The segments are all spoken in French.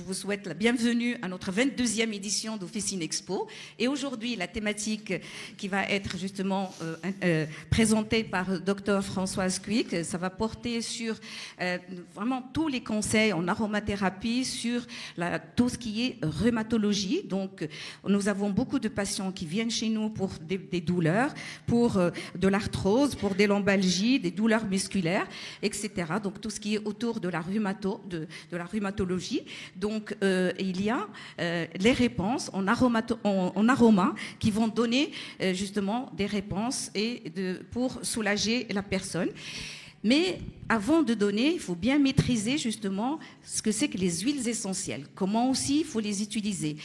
vous souhaite la bienvenue à notre 22e édition d'Officine Expo. Et aujourd'hui, la thématique qui va être justement présentée par Dr Françoise Quick, ça va porter sur vraiment tous les conseils en aromathérapie, sur tout ce qui est rhumatologie. Donc, nous avons beaucoup de patients qui viennent chez nous pour des douleurs, pour de l'arthrose, pour des lombalgies, des douleurs musculaires, etc. Donc, tout ce qui est autour de la rhumatologie. Donc, il y a les réponses en aroma qui vont donner justement des réponses pour soulager la personne. Mais avant de donner, il faut bien maîtriser justement ce que c'est que les huiles essentielles. Comment aussi il faut les utiliser.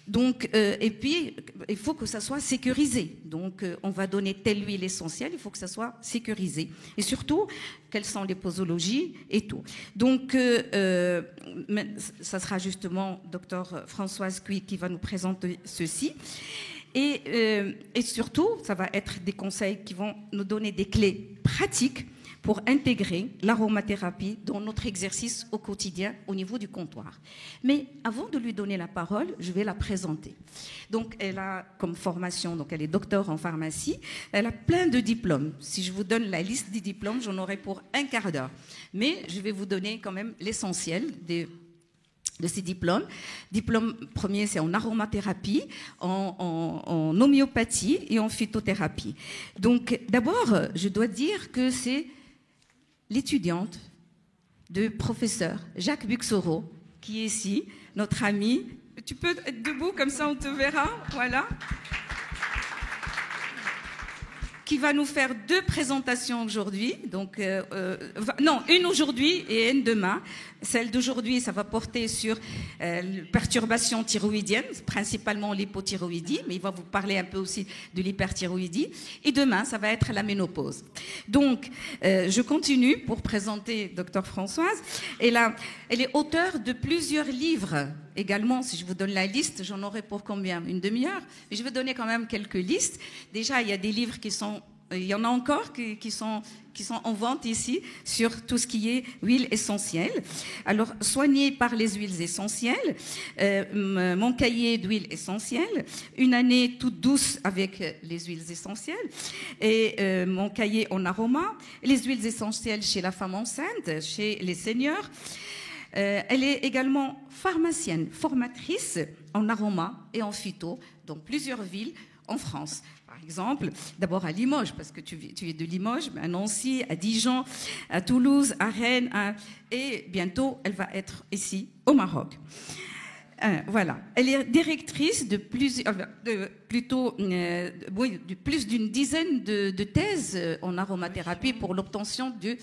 Donc, et puis, il faut que ça soit sécurisé. Donc, on va donner telle huile essentielle, il faut que ça soit sécurisé. Et surtout, quelles sont les posologies et tout. Donc, ça sera justement Dr Françoise Quick qui va nous présenter ceci. Et surtout, ça va être des conseils qui vont nous donner des clés pratiques pour intégrer l'aromathérapie dans notre exercice au quotidien au niveau du comptoir. Mais avant de lui donner la parole, je vais la présenter. Donc, elle a comme formation, donc elle est docteur en pharmacie, elle a plein de diplômes. Si je vous donne la liste des diplômes, j'en aurai pour un quart d'heure. Mais je vais vous donner quand même l'essentiel de ces diplômes. Diplôme premier, c'est en aromathérapie, en homéopathie et en phytothérapie. Donc, d'abord, je dois dire que c'est l'étudiante de professeur Jacques Buxoro, qui est ici, notre ami. Tu peux être debout, comme ça on te verra, voilà. Qui va nous faire 2 présentations aujourd'hui. Donc, non, une aujourd'hui et une demain. Celle d'aujourd'hui, ça va porter sur perturbations thyroïdiennes, principalement l'hypothyroïdie, mais il va vous parler un peu aussi de l'hyperthyroïdie. Et demain, ça va être la ménopause. Donc, je continue pour présenter Dr Françoise. Elle est auteure de plusieurs livres également. Si je vous donne la liste, j'en aurai pour combien? Une demi-heure? Mais je vais donner quand même quelques listes. Déjà, il y a des livres il y en a encore qui sont en vente ici sur tout ce qui est huile essentielle. Alors, soigné par les huiles essentielles, mon cahier d'huile essentielle, une année toute douce avec les huiles essentielles, et mon cahier en aroma, les huiles essentielles chez la femme enceinte, chez les seniors. Elle est également pharmacienne, formatrice en aroma et en phyto dans plusieurs villes en France. Par exemple, d'abord à Limoges, parce que tu es de Limoges, à Nancy, à Dijon, à Toulouse, à Rennes, et bientôt, elle va être ici, au Maroc. Voilà. Elle est directrice de plus d'une dizaine de thèses en aromathérapie pour l'obtention de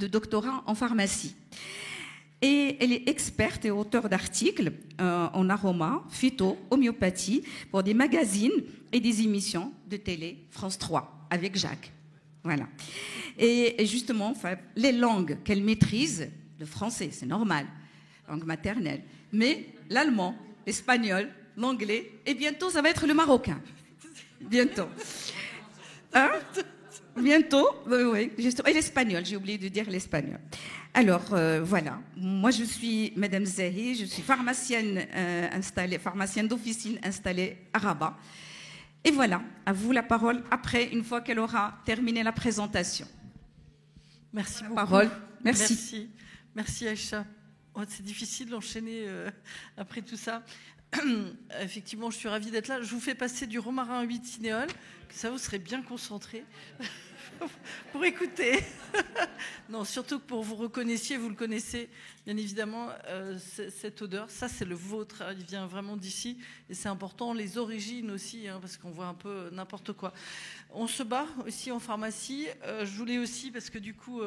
doctorat en pharmacie. Et elle est experte et auteure d'articles en aroma, phyto, homéopathie pour des magazines et des émissions de télé France 3 avec Jacques. Voilà. Et justement, les langues qu'elle maîtrise, le français, c'est normal, langue maternelle, mais l'allemand, l'espagnol, l'anglais, et bientôt, ça va être le marocain. Bientôt. Hein? Bientôt, oui, et l'espagnol, j'ai oublié de dire l'espagnol. Alors, voilà, moi je suis Madame Zahi, je suis pharmacienne pharmacienne d'officine installée à Rabat. Et voilà, à vous la parole après, une fois qu'elle aura terminé la présentation. Merci beaucoup. Parole. Merci. Merci Aïcha. Oh, c'est difficile d'enchaîner après tout ça. Effectivement, je suis ravie d'être là. Je vous fais passer du romarin 8 cinéole, que ça vous serez bien concentré pour écouter. Non, surtout que pour vous reconnaissiez, vous le connaissez, bien évidemment, cette odeur. Ça, c'est le vôtre. Il vient vraiment d'ici. Et c'est important. Les origines aussi, parce qu'on voit un peu n'importe quoi. On se bat aussi en pharmacie. Je voulais aussi, parce que du coup,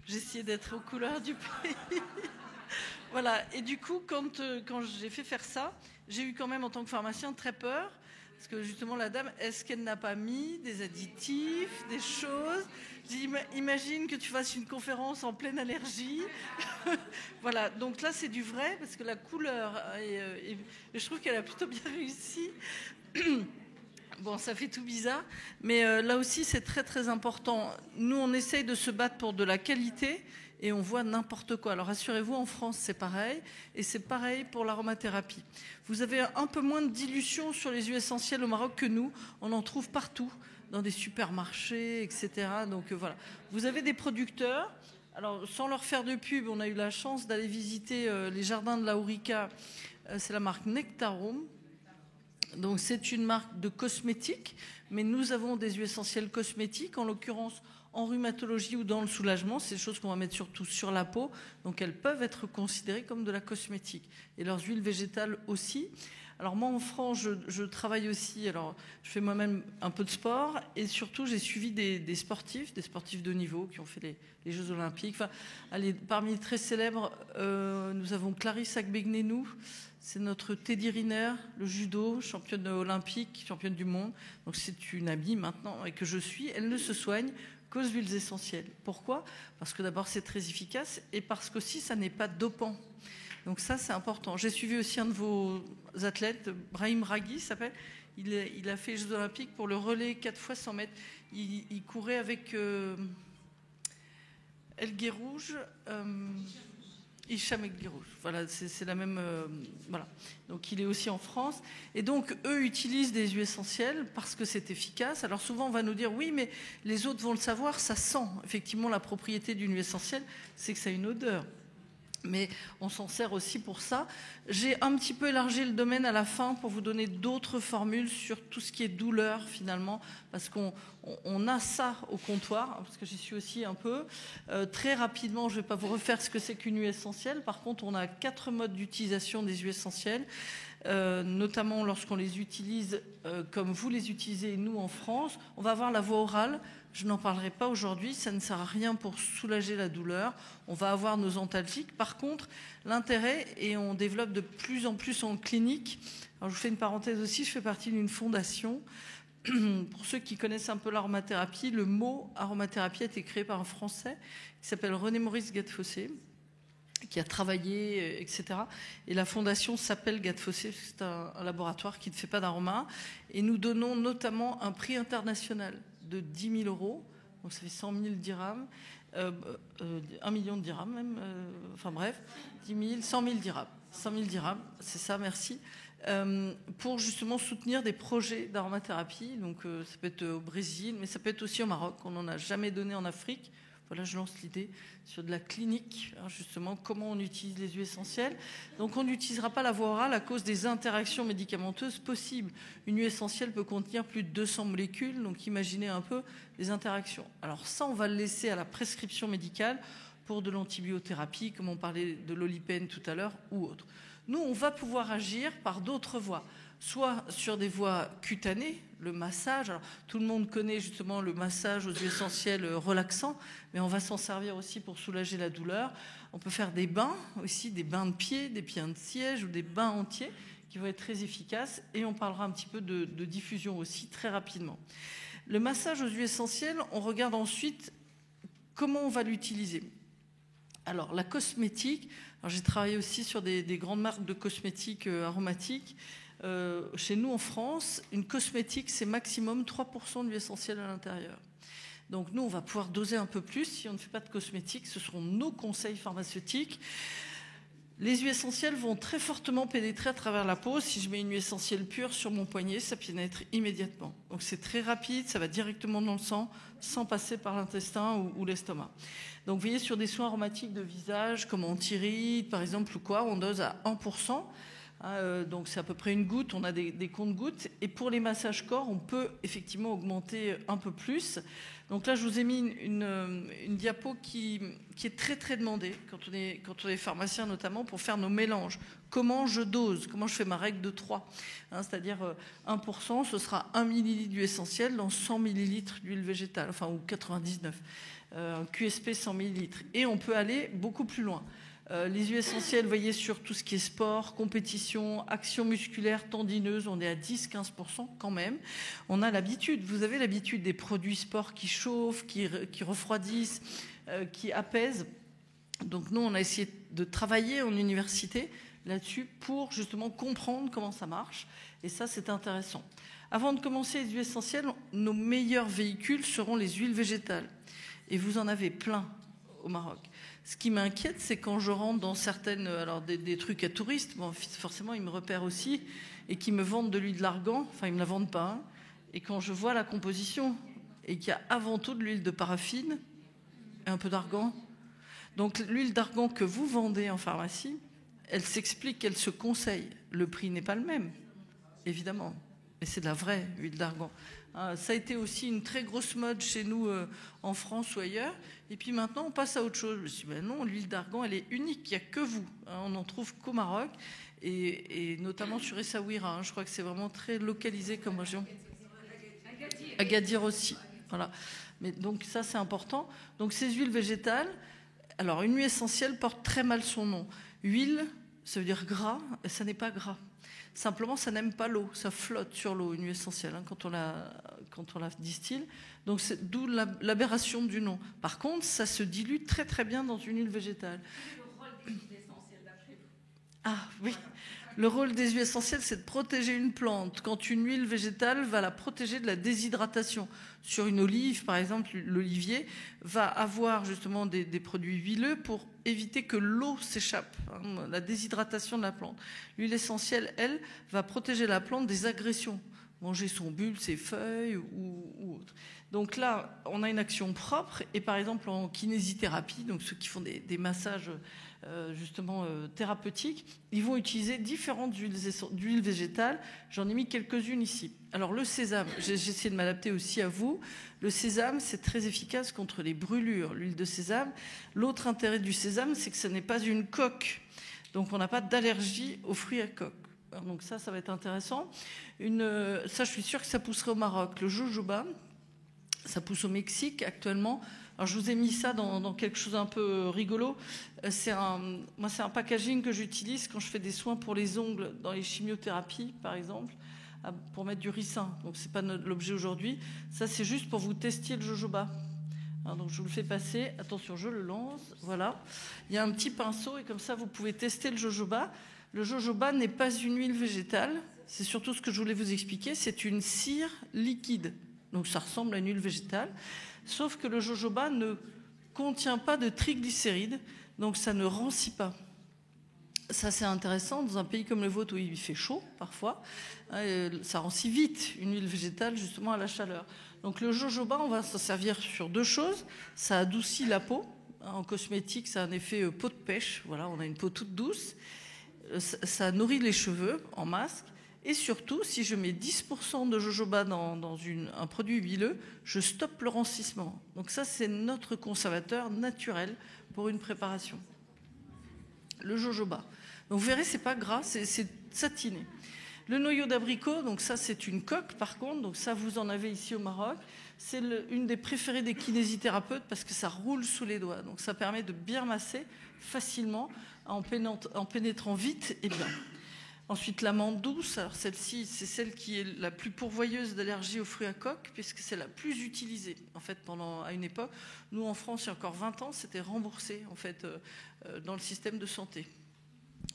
j'ai essayé d'être aux couleurs du pays. Voilà. Et du coup, quand j'ai fait faire ça, j'ai eu quand même, en tant que pharmacien, très peur. Parce que justement, la dame, est-ce qu'elle n'a pas mis des additifs, des choses? J'ai dit, imagine que tu fasses une conférence en pleine allergie. Voilà, donc là, c'est du vrai, parce que la couleur, et je trouve qu'elle a plutôt bien réussi. Bon, ça fait tout bizarre, mais là aussi, c'est très, très important. Nous, on essaye de se battre pour de la qualité, et on voit n'importe quoi. Alors rassurez-vous, en France, c'est pareil, et c'est pareil pour l'aromathérapie. Vous avez un peu moins de dilution sur les huiles essentielles au Maroc que nous. On en trouve partout, dans des supermarchés, etc. Donc voilà. Vous avez des producteurs. Alors, sans leur faire de pub, on a eu la chance d'aller visiter les jardins de la Ourika. C'est la marque Nectarum. Donc, c'est une marque de cosmétiques, mais nous avons des huiles essentielles cosmétiques, en l'occurrence en rhumatologie ou dans le soulagement. C'est des choses qu'on va mettre surtout sur la peau. Donc, elles peuvent être considérées comme de la cosmétique. Et leurs huiles végétales aussi. Alors moi, en France, je travaille aussi, alors je fais moi-même un peu de sport et surtout, j'ai suivi des sportifs de haut niveau qui ont fait les Jeux Olympiques. Enfin, allez, parmi les très célèbres, nous avons Clarisse Agbenienou, c'est notre Teddy Riner, le judo, championne olympique, championne du monde. Donc c'est une amie maintenant et que je suis. Elle ne se soigne qu'aux huiles essentielles. Pourquoi ? Parce que d'abord, c'est très efficace et parce qu'aussi, ça n'est pas dopant. Donc ça, c'est important. J'ai suivi aussi un de vos athlètes, Brahim Raghi s'appelle. Il a fait les Jeux Olympiques pour le relais 4 fois 100 mètres. Il courait avec El Guérouge, Hicham El Guérouge. Voilà, c'est la même... voilà. Donc il est aussi en France. Et donc, eux utilisent des huiles essentielles parce que c'est efficace. Alors souvent, on va nous dire, oui, mais les autres vont le savoir, ça sent. Effectivement, la propriété d'une huile essentielle, c'est que ça a une odeur. Mais on s'en sert aussi pour ça. J'ai un petit peu élargi le domaine à la fin pour vous donner d'autres formules sur tout ce qui est douleur finalement, parce qu'on a ça au comptoir, parce que j'y suis aussi un peu. Très rapidement, je ne vais pas vous refaire ce que c'est qu'une huile essentielle. Par contre, on a 4 modes d'utilisation des huiles essentielles, notamment lorsqu'on les utilise comme vous les utilisez nous en France. On va avoir la voie orale. Je n'en parlerai pas aujourd'hui, ça ne sert à rien pour soulager la douleur. On va avoir nos antalgiques. Par contre, l'intérêt, et on développe de plus en plus en clinique, alors je vous fais une parenthèse aussi, je fais partie d'une fondation. Pour ceux qui connaissent un peu l'aromathérapie, le mot aromathérapie a été créé par un Français qui s'appelle René-Maurice Gattefossé, qui a travaillé, etc. Et la fondation s'appelle Gattefossé, c'est un laboratoire qui ne fait pas d'aroma. Et nous donnons notamment un prix international de 10 000 euros, donc ça fait 100 000 dirhams, 1 million de dirhams même, enfin bref, 10 000, 100 000 dirhams. 100 000 dirhams, c'est ça, merci, pour justement soutenir des projets d'aromathérapie. Donc ça peut être au Brésil, mais ça peut être aussi au Maroc, on n'en a jamais donné en Afrique. Voilà, je lance l'idée sur de la clinique, justement, comment on utilise les huiles essentielles. Donc, on n'utilisera pas la voie orale à cause des interactions médicamenteuses possibles. Une huile essentielle peut contenir plus de 200 molécules, donc imaginez un peu les interactions. Alors ça, on va le laisser à la prescription médicale pour de l'antibiothérapie, comme on parlait de l'olipène tout à l'heure, ou autre. Nous, on va pouvoir agir par d'autres voies, soit sur des voies cutanées, le massage. Alors, tout le monde connaît justement le massage aux huiles essentielles relaxants, mais on va s'en servir aussi pour soulager la douleur. On peut faire des bains aussi, des bains de pieds, des pieds de siège ou des bains entiers qui vont être très efficaces. Et on parlera un petit peu de diffusion aussi très rapidement. Le massage aux huiles essentielles, on regarde ensuite comment on va l'utiliser. Alors, la cosmétique, j'ai travaillé aussi sur des grandes marques de cosmétiques aromatiques. Chez nous en France, une cosmétique, c'est maximum 3% d'huile essentielle à l'intérieur. Donc nous, on va pouvoir doser un peu plus. Si on ne fait pas de cosmétique, ce seront nos conseils pharmaceutiques. Les huiles essentielles vont très fortement pénétrer à travers la peau. Si je mets une huile essentielle pure sur mon poignet, ça pénètre immédiatement. Donc c'est très rapide, ça va directement dans le sang, sans passer par l'intestin ou l'estomac. Donc vous voyez, sur des soins aromatiques de visage, comme anti-rides par exemple, ou quoi, on dose à 1%. Donc c'est à peu près une goutte, on a des comptes-gouttes. Et pour les massages corps, on peut effectivement augmenter un peu plus. Donc là, je vous ai mis une diapo qui est très très demandée quand on est pharmacien notamment, pour faire nos mélanges. Comment je dose, comment je fais ma règle de 3, c'est-à-dire 1%, ce sera 1 millilitre d'huile essentielle dans 100 millilitres d'huile végétale, enfin ou 99, QSP 100 millilitres. Et on peut aller beaucoup plus loin. Les huiles essentielles, vous voyez, sur tout ce qui est sport, compétition, action musculaire, tendineuse, on est à 10-15% quand même. On a l'habitude, vous avez l'habitude des produits sport qui chauffent, qui refroidissent, qui apaisent. Donc nous, on a essayé de travailler en université là-dessus pour justement comprendre comment ça marche. Et ça, c'est intéressant. Avant de commencer les huiles essentielles, nos meilleurs véhicules seront les huiles végétales. Et vous en avez plein au Maroc. Ce qui m'inquiète, c'est quand je rentre dans certaines, alors des trucs à touristes, bon, forcément ils me repèrent aussi, et qui me vendent de l'huile d'argan, enfin ils me la vendent pas, hein, et quand je vois la composition, et qu'il y a avant tout de l'huile de paraffine, et un peu d'argan. Donc l'huile d'argan que vous vendez en pharmacie, elle s'explique, elle se conseille. Le prix n'est pas le même, évidemment. Et c'est de la vraie huile d'argan. Ça a été aussi une très grosse mode chez nous en France ou ailleurs. Et puis maintenant, on passe à autre chose. Je me suis dit, ben non, l'huile d'argan, elle est unique. Il n'y a que vous. On n'en trouve qu'au Maroc. Et notamment sur Essaouira. Je crois que c'est vraiment très localisé comme région. Agadir aussi. Voilà. Mais donc ça, c'est important. Donc ces huiles végétales, alors une huile essentielle porte très mal son nom. Huile, ça veut dire gras, et ça n'est pas gras. Simplement, ça n'aime pas l'eau, ça flotte sur l'eau, une huile essentielle, hein, quand on la distille. Donc c'est d'où l'aberration du nom. Par contre, ça se dilue très très bien dans une huile végétale. Le rôle des huiles essentielles d'après vous? Ah oui. Le rôle des huiles essentielles, c'est de protéger une plante. Quand une huile végétale va la protéger de la déshydratation. Sur une olive, par exemple, l'olivier va avoir justement des produits huileux pour éviter que l'eau s'échappe, hein, la déshydratation de la plante. L'huile essentielle, elle, va protéger la plante des agressions. Manger son bulbe, ses feuilles ou autre. Donc là, on a une action propre. Et par exemple, en kinésithérapie, donc ceux qui font des massages justement thérapeutiques, ils vont utiliser différentes huiles végétales. J'en ai mis quelques-unes ici. Alors le sésame, j'ai essayé de m'adapter aussi à vous. Le sésame, c'est très efficace contre les brûlures, l'huile de sésame. L'autre intérêt du sésame, c'est que ce n'est pas une coque. Donc on n'a pas d'allergie aux fruits à coque. Donc ça va être intéressant. Ça, je suis sûre que ça pousserait au Maroc. Le jojoba, ça pousse au Mexique actuellement. Alors, je vous ai mis ça dans quelque chose un peu rigolo. C'est un packaging que j'utilise quand je fais des soins pour les ongles, dans les chimiothérapies, par exemple, pour mettre du ricin. Donc, ce n'est pas l'objet aujourd'hui. Ça, c'est juste pour vous tester le jojoba. Alors, donc, je vous le fais passer. Attention, je le lance. Voilà. Il y a un petit pinceau et comme ça, vous pouvez tester le jojoba. Le jojoba n'est pas une huile végétale. C'est surtout ce que je voulais vous expliquer. C'est une cire liquide. Donc, ça ressemble à une huile végétale. Sauf que le jojoba ne contient pas de triglycérides, donc ça ne rancit pas. Ça, c'est intéressant dans un pays comme le vôtre où il fait chaud parfois. Ça rancit vite une huile végétale justement à la chaleur. Donc le jojoba, on va s'en servir sur deux choses. Ça adoucit la peau. En cosmétique, ça a un effet peau de pêche. Voilà, on a une peau toute douce. Ça nourrit les cheveux en masque. Et surtout, si je mets 10% de jojoba dans un produit huileux, je stoppe le rancissement. Donc ça, c'est notre conservateur naturel pour une préparation. Le jojoba. Donc vous verrez, c'est pas gras, c'est satiné. Le noyau d'abricot, donc ça, c'est une coque par contre. Donc ça, vous en avez ici au Maroc. C'est une des préférées des kinésithérapeutes parce que ça roule sous les doigts. Donc ça permet de bien masser facilement en pénétrant vite et bien. Ensuite, l'amande douce, alors celle-ci, c'est celle qui est la plus pourvoyeuse d'allergies aux fruits à coque, puisque c'est la plus utilisée. En fait, à une époque, nous en France, il y a encore 20 ans, c'était remboursé en fait, dans le système de santé.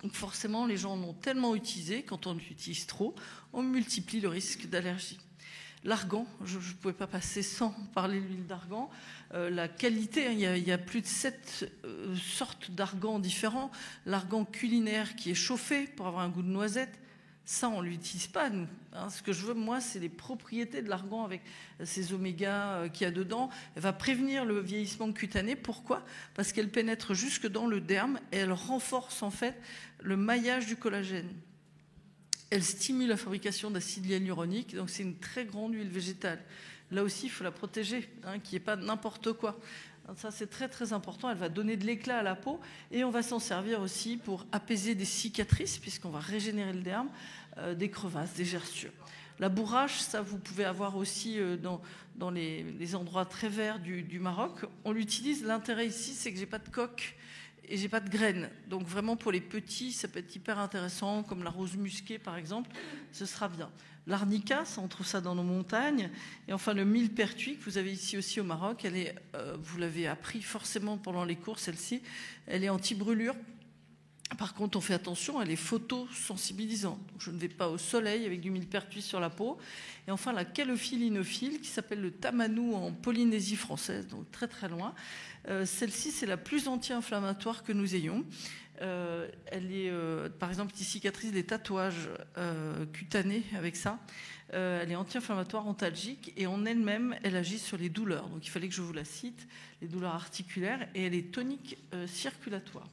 Donc forcément, les gens en ont tellement utilisé, quand on utilise trop, on multiplie le risque d'allergie. L'argan, je ne pouvais pas passer sans parler de l'huile d'argan. La qualité, il y a plus de 7 sortes d'argan différents. L'argan culinaire qui est chauffé pour avoir un goût de noisette, ça, on ne l'utilise pas, nous. Ce que je veux, moi, c'est les propriétés de l'argan avec ces omégas qu'il y a dedans. Elle va prévenir le vieillissement cutané. Pourquoi ? Parce qu'elle pénètre jusque dans le derme et elle renforce, en fait, le maillage du collagène. Elle stimule la fabrication d'acide hyaluronique, donc c'est une très grande huile végétale. Là aussi, il faut la protéger, qu'il n'y ait pas n'importe quoi. Donc ça, c'est très très important. Elle va donner de l'éclat à la peau et on va s'en servir aussi pour apaiser des cicatrices, puisqu'on va régénérer le derme, des crevasses, des gerçures. La bourrache, ça, vous pouvez avoir aussi dans les endroits très verts du Maroc. On l'utilise. L'intérêt ici, c'est que j'ai pas de coque. Et j'ai pas de graines. Donc vraiment pour les petits, ça peut être hyper intéressant, comme la rose musquée par exemple, ce sera bien. L'arnica, ça, on trouve ça dans nos montagnes. Et enfin le millepertuis que vous avez ici aussi au Maroc, elle est, vous l'avez appris forcément pendant les cours, celle-ci, elle est anti-brûlure. Par contre, on fait attention, elle est photosensibilisante. Donc, je ne vais pas au soleil avec du millepertuis sur la peau. Et enfin, la calophylle inophile, qui s'appelle le tamanou en Polynésie française, donc très très loin. Celle-ci, c'est la plus anti-inflammatoire que nous ayons. Elle est, par exemple, qui cicatrise les tatouages cutanés avec ça. Elle est anti-inflammatoire, antalgique, et en elle-même, elle agit sur les douleurs. Donc, il fallait que je vous la cite, les douleurs articulaires, et elle est tonique circulatoire.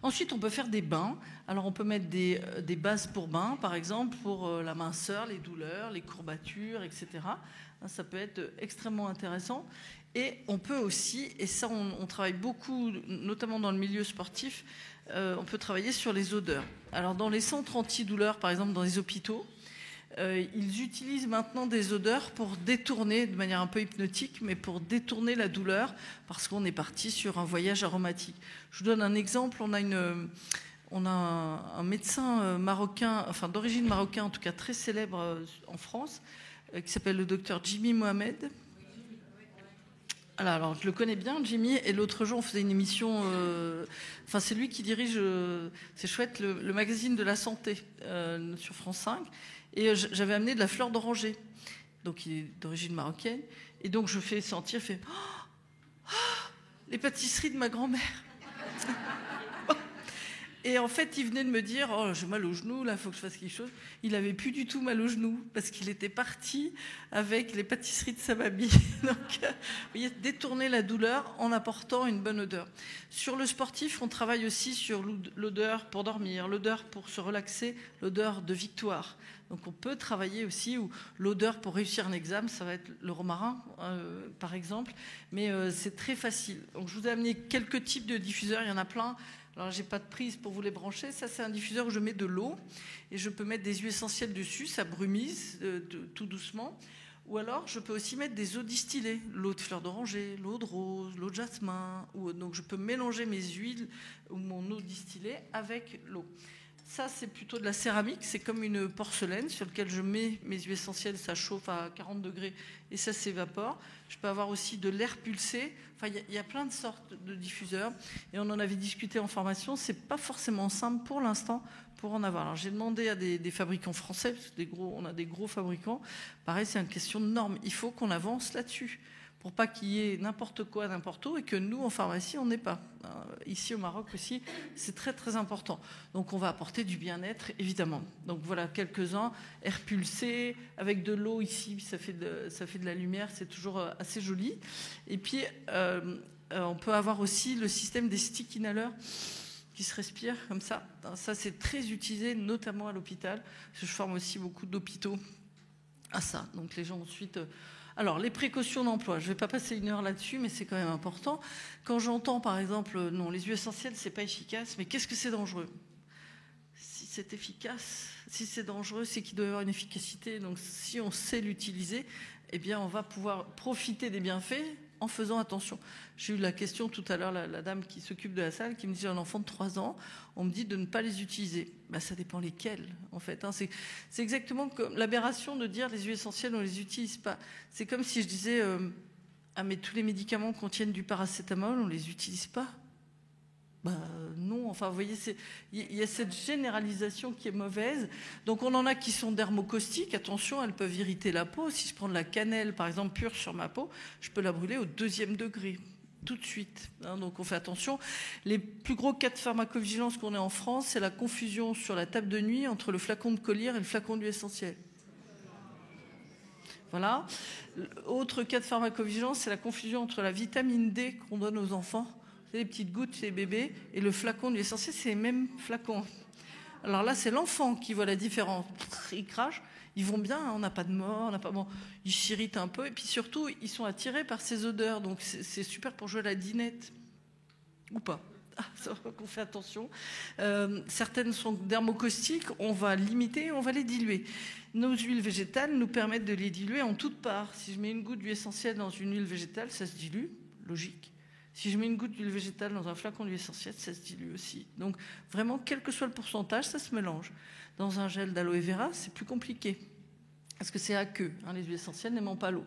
Ensuite, on peut faire des bains. Alors, on peut mettre des bases pour bains, par exemple, pour la minceur, les douleurs, les courbatures, etc. Ça peut être extrêmement intéressant. Et on peut aussi, et ça, on travaille beaucoup, notamment dans le milieu sportif, on peut travailler sur les odeurs. Alors, dans les centres antidouleurs, par exemple, dans les hôpitaux, ils utilisent maintenant des odeurs pour détourner, de manière un peu hypnotique, mais pour détourner la douleur, parce qu'on est parti sur un voyage aromatique. Je vous donne un exemple. On a un médecin marocain, enfin d'origine marocaine, en tout cas très célèbre en France, qui s'appelle le docteur Jimmy Mohamed. Alors, je le connais bien, Jimmy, et l'autre jour, on faisait une émission... Enfin, c'est lui qui dirige, c'est chouette, le magazine de la santé sur France 5. Et j'avais amené de la fleur d'oranger. Donc, il est d'origine marocaine. Et donc, je fais sentir, les pâtisseries de ma grand-mère. Et en fait, il venait de me dire, oh, j'ai mal au genou, là, il faut que je fasse quelque chose. Il n'avait plus du tout mal au genou, parce qu'il était parti avec les pâtisseries de sa mamie. Donc, vous voyez, détourner la douleur en apportant une bonne odeur. Sur le sportif, on travaille aussi sur l'odeur pour dormir, l'odeur pour se relaxer, l'odeur de victoire. Donc, on peut travailler aussi, ou l'odeur pour réussir un examen, ça va être le romarin, par exemple. Mais c'est très facile. Donc, je vous ai amené quelques types de diffuseurs, il y en a plein. Alors, j'ai pas de prise pour vous les brancher. Ça, c'est un diffuseur où je mets de l'eau et je peux mettre des huiles essentielles dessus. Ça brumise tout doucement. Ou alors, je peux aussi mettre des eaux distillées. L'eau de fleur d'oranger, l'eau de rose, l'eau de jasmin. Donc, je peux mélanger mes huiles ou mon eau distillée avec l'eau. Ça, c'est plutôt de la céramique. C'est comme une porcelaine sur laquelle je mets mes huiles essentielles. Ça chauffe à 40 degrés et ça s'évapore. Je peux avoir aussi de l'air pulsé. Enfin, il y a plein de sortes de diffuseurs. Et on en avait discuté en formation. C'est pas forcément simple pour l'instant pour en avoir. Alors, j'ai demandé à des fabricants français, parce que on a des gros fabricants. Pareil, c'est une question de normes. Il faut qu'on avance là-dessus, pour pas qu'il y ait n'importe quoi, n'importe où, et que nous, en pharmacie, on n'ait pas. Ici, au Maroc aussi, c'est très, très important. Donc, on va apporter du bien-être, évidemment. Donc, voilà, quelques-uns. Air pulsé, avec de l'eau ici, ça fait de la lumière, c'est toujours assez joli. Et puis, on peut avoir aussi le système des sticks inhaleurs qui se respirent comme ça. Ça, c'est très utilisé, notamment à l'hôpital, parce que je forme aussi beaucoup d'hôpitaux à ça. Donc, les gens ensuite... Alors, les précautions d'emploi, je ne vais pas passer une heure là-dessus, mais c'est quand même important. Quand j'entends, par exemple, non, les huiles essentielles, ce n'est pas efficace, mais qu'est-ce que c'est dangereux? Si c'est efficace, si c'est dangereux, c'est qu'il doit y avoir une efficacité. Donc, si on sait l'utiliser, eh bien, on va pouvoir profiter des bienfaits en faisant attention. J'ai eu la question tout à l'heure, la dame qui s'occupe de la salle, qui me dit, j'ai un enfant de 3 ans, on me dit de ne pas les utiliser. Ben, ça dépend lesquels, en fait. C'est exactement comme l'aberration de dire les huiles essentielles, on ne les utilise pas. C'est comme si je disais, mais tous les médicaments contiennent du paracétamol, on ne les utilise pas. Non, enfin, vous voyez, il y a cette généralisation qui est mauvaise. Donc, on en a qui sont dermocaustiques. Attention, elles peuvent irriter la peau. Si je prends de la cannelle, par exemple, pure sur ma peau, je peux la brûler au 2e degré, tout de suite. Donc, on fait attention. Les plus gros cas de pharmacovigilance qu'on ait en France, c'est la confusion sur la table de nuit entre le flacon de collyre et le flacon d'huile essentielle. Voilà. Autre cas de pharmacovigilance, c'est la confusion entre la vitamine D qu'on donne aux enfants, les petites gouttes chez les bébés, et le flacon d'huile essentielle, c'est les mêmes flacons. Alors là, c'est l'enfant qui voit la différence. Ils crachent, ils vont bien, on n'a pas de mort, ils s'irritent un peu, et puis surtout, ils sont attirés par ces odeurs, donc c'est super pour jouer à la dinette. Ou pas. Ça va qu'on fait attention. Certaines sont dermocaustiques, on va limiter, on va les diluer. Nos huiles végétales nous permettent de les diluer en toutes parts. Si je mets une goutte d'huile essentielle dans une huile végétale, ça se dilue, logique. Si je mets une goutte d'huile végétale dans un flacon d'huile essentielle, ça se dilue aussi. Donc, vraiment, quel que soit le pourcentage, ça se mélange. Dans un gel d'aloe vera, c'est plus compliqué. Parce que c'est aqueux, les huiles essentielles n'aiment pas l'eau.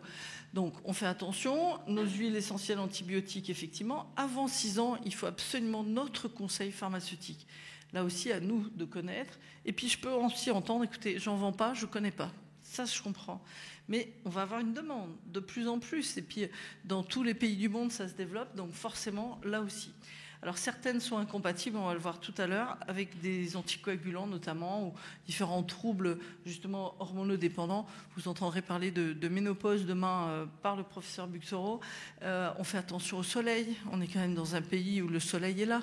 Donc, on fait attention. Nos huiles essentielles antibiotiques, effectivement, avant 6 ans, il faut absolument notre conseil pharmaceutique. Là aussi, à nous de connaître. Et puis, je peux aussi entendre, écoutez, j'en vends pas, je connais pas. Ça, je comprends. Mais on va avoir une demande de plus en plus. Et puis, dans tous les pays du monde, ça se développe. Donc, forcément, là aussi. Alors, certaines sont incompatibles, on va le voir tout à l'heure, avec des anticoagulants notamment, ou différents troubles, justement, hormonodépendants. Vous entendrez parler de ménopause demain par le professeur Buxoro. On fait attention au soleil. On est quand même dans un pays où le soleil est là.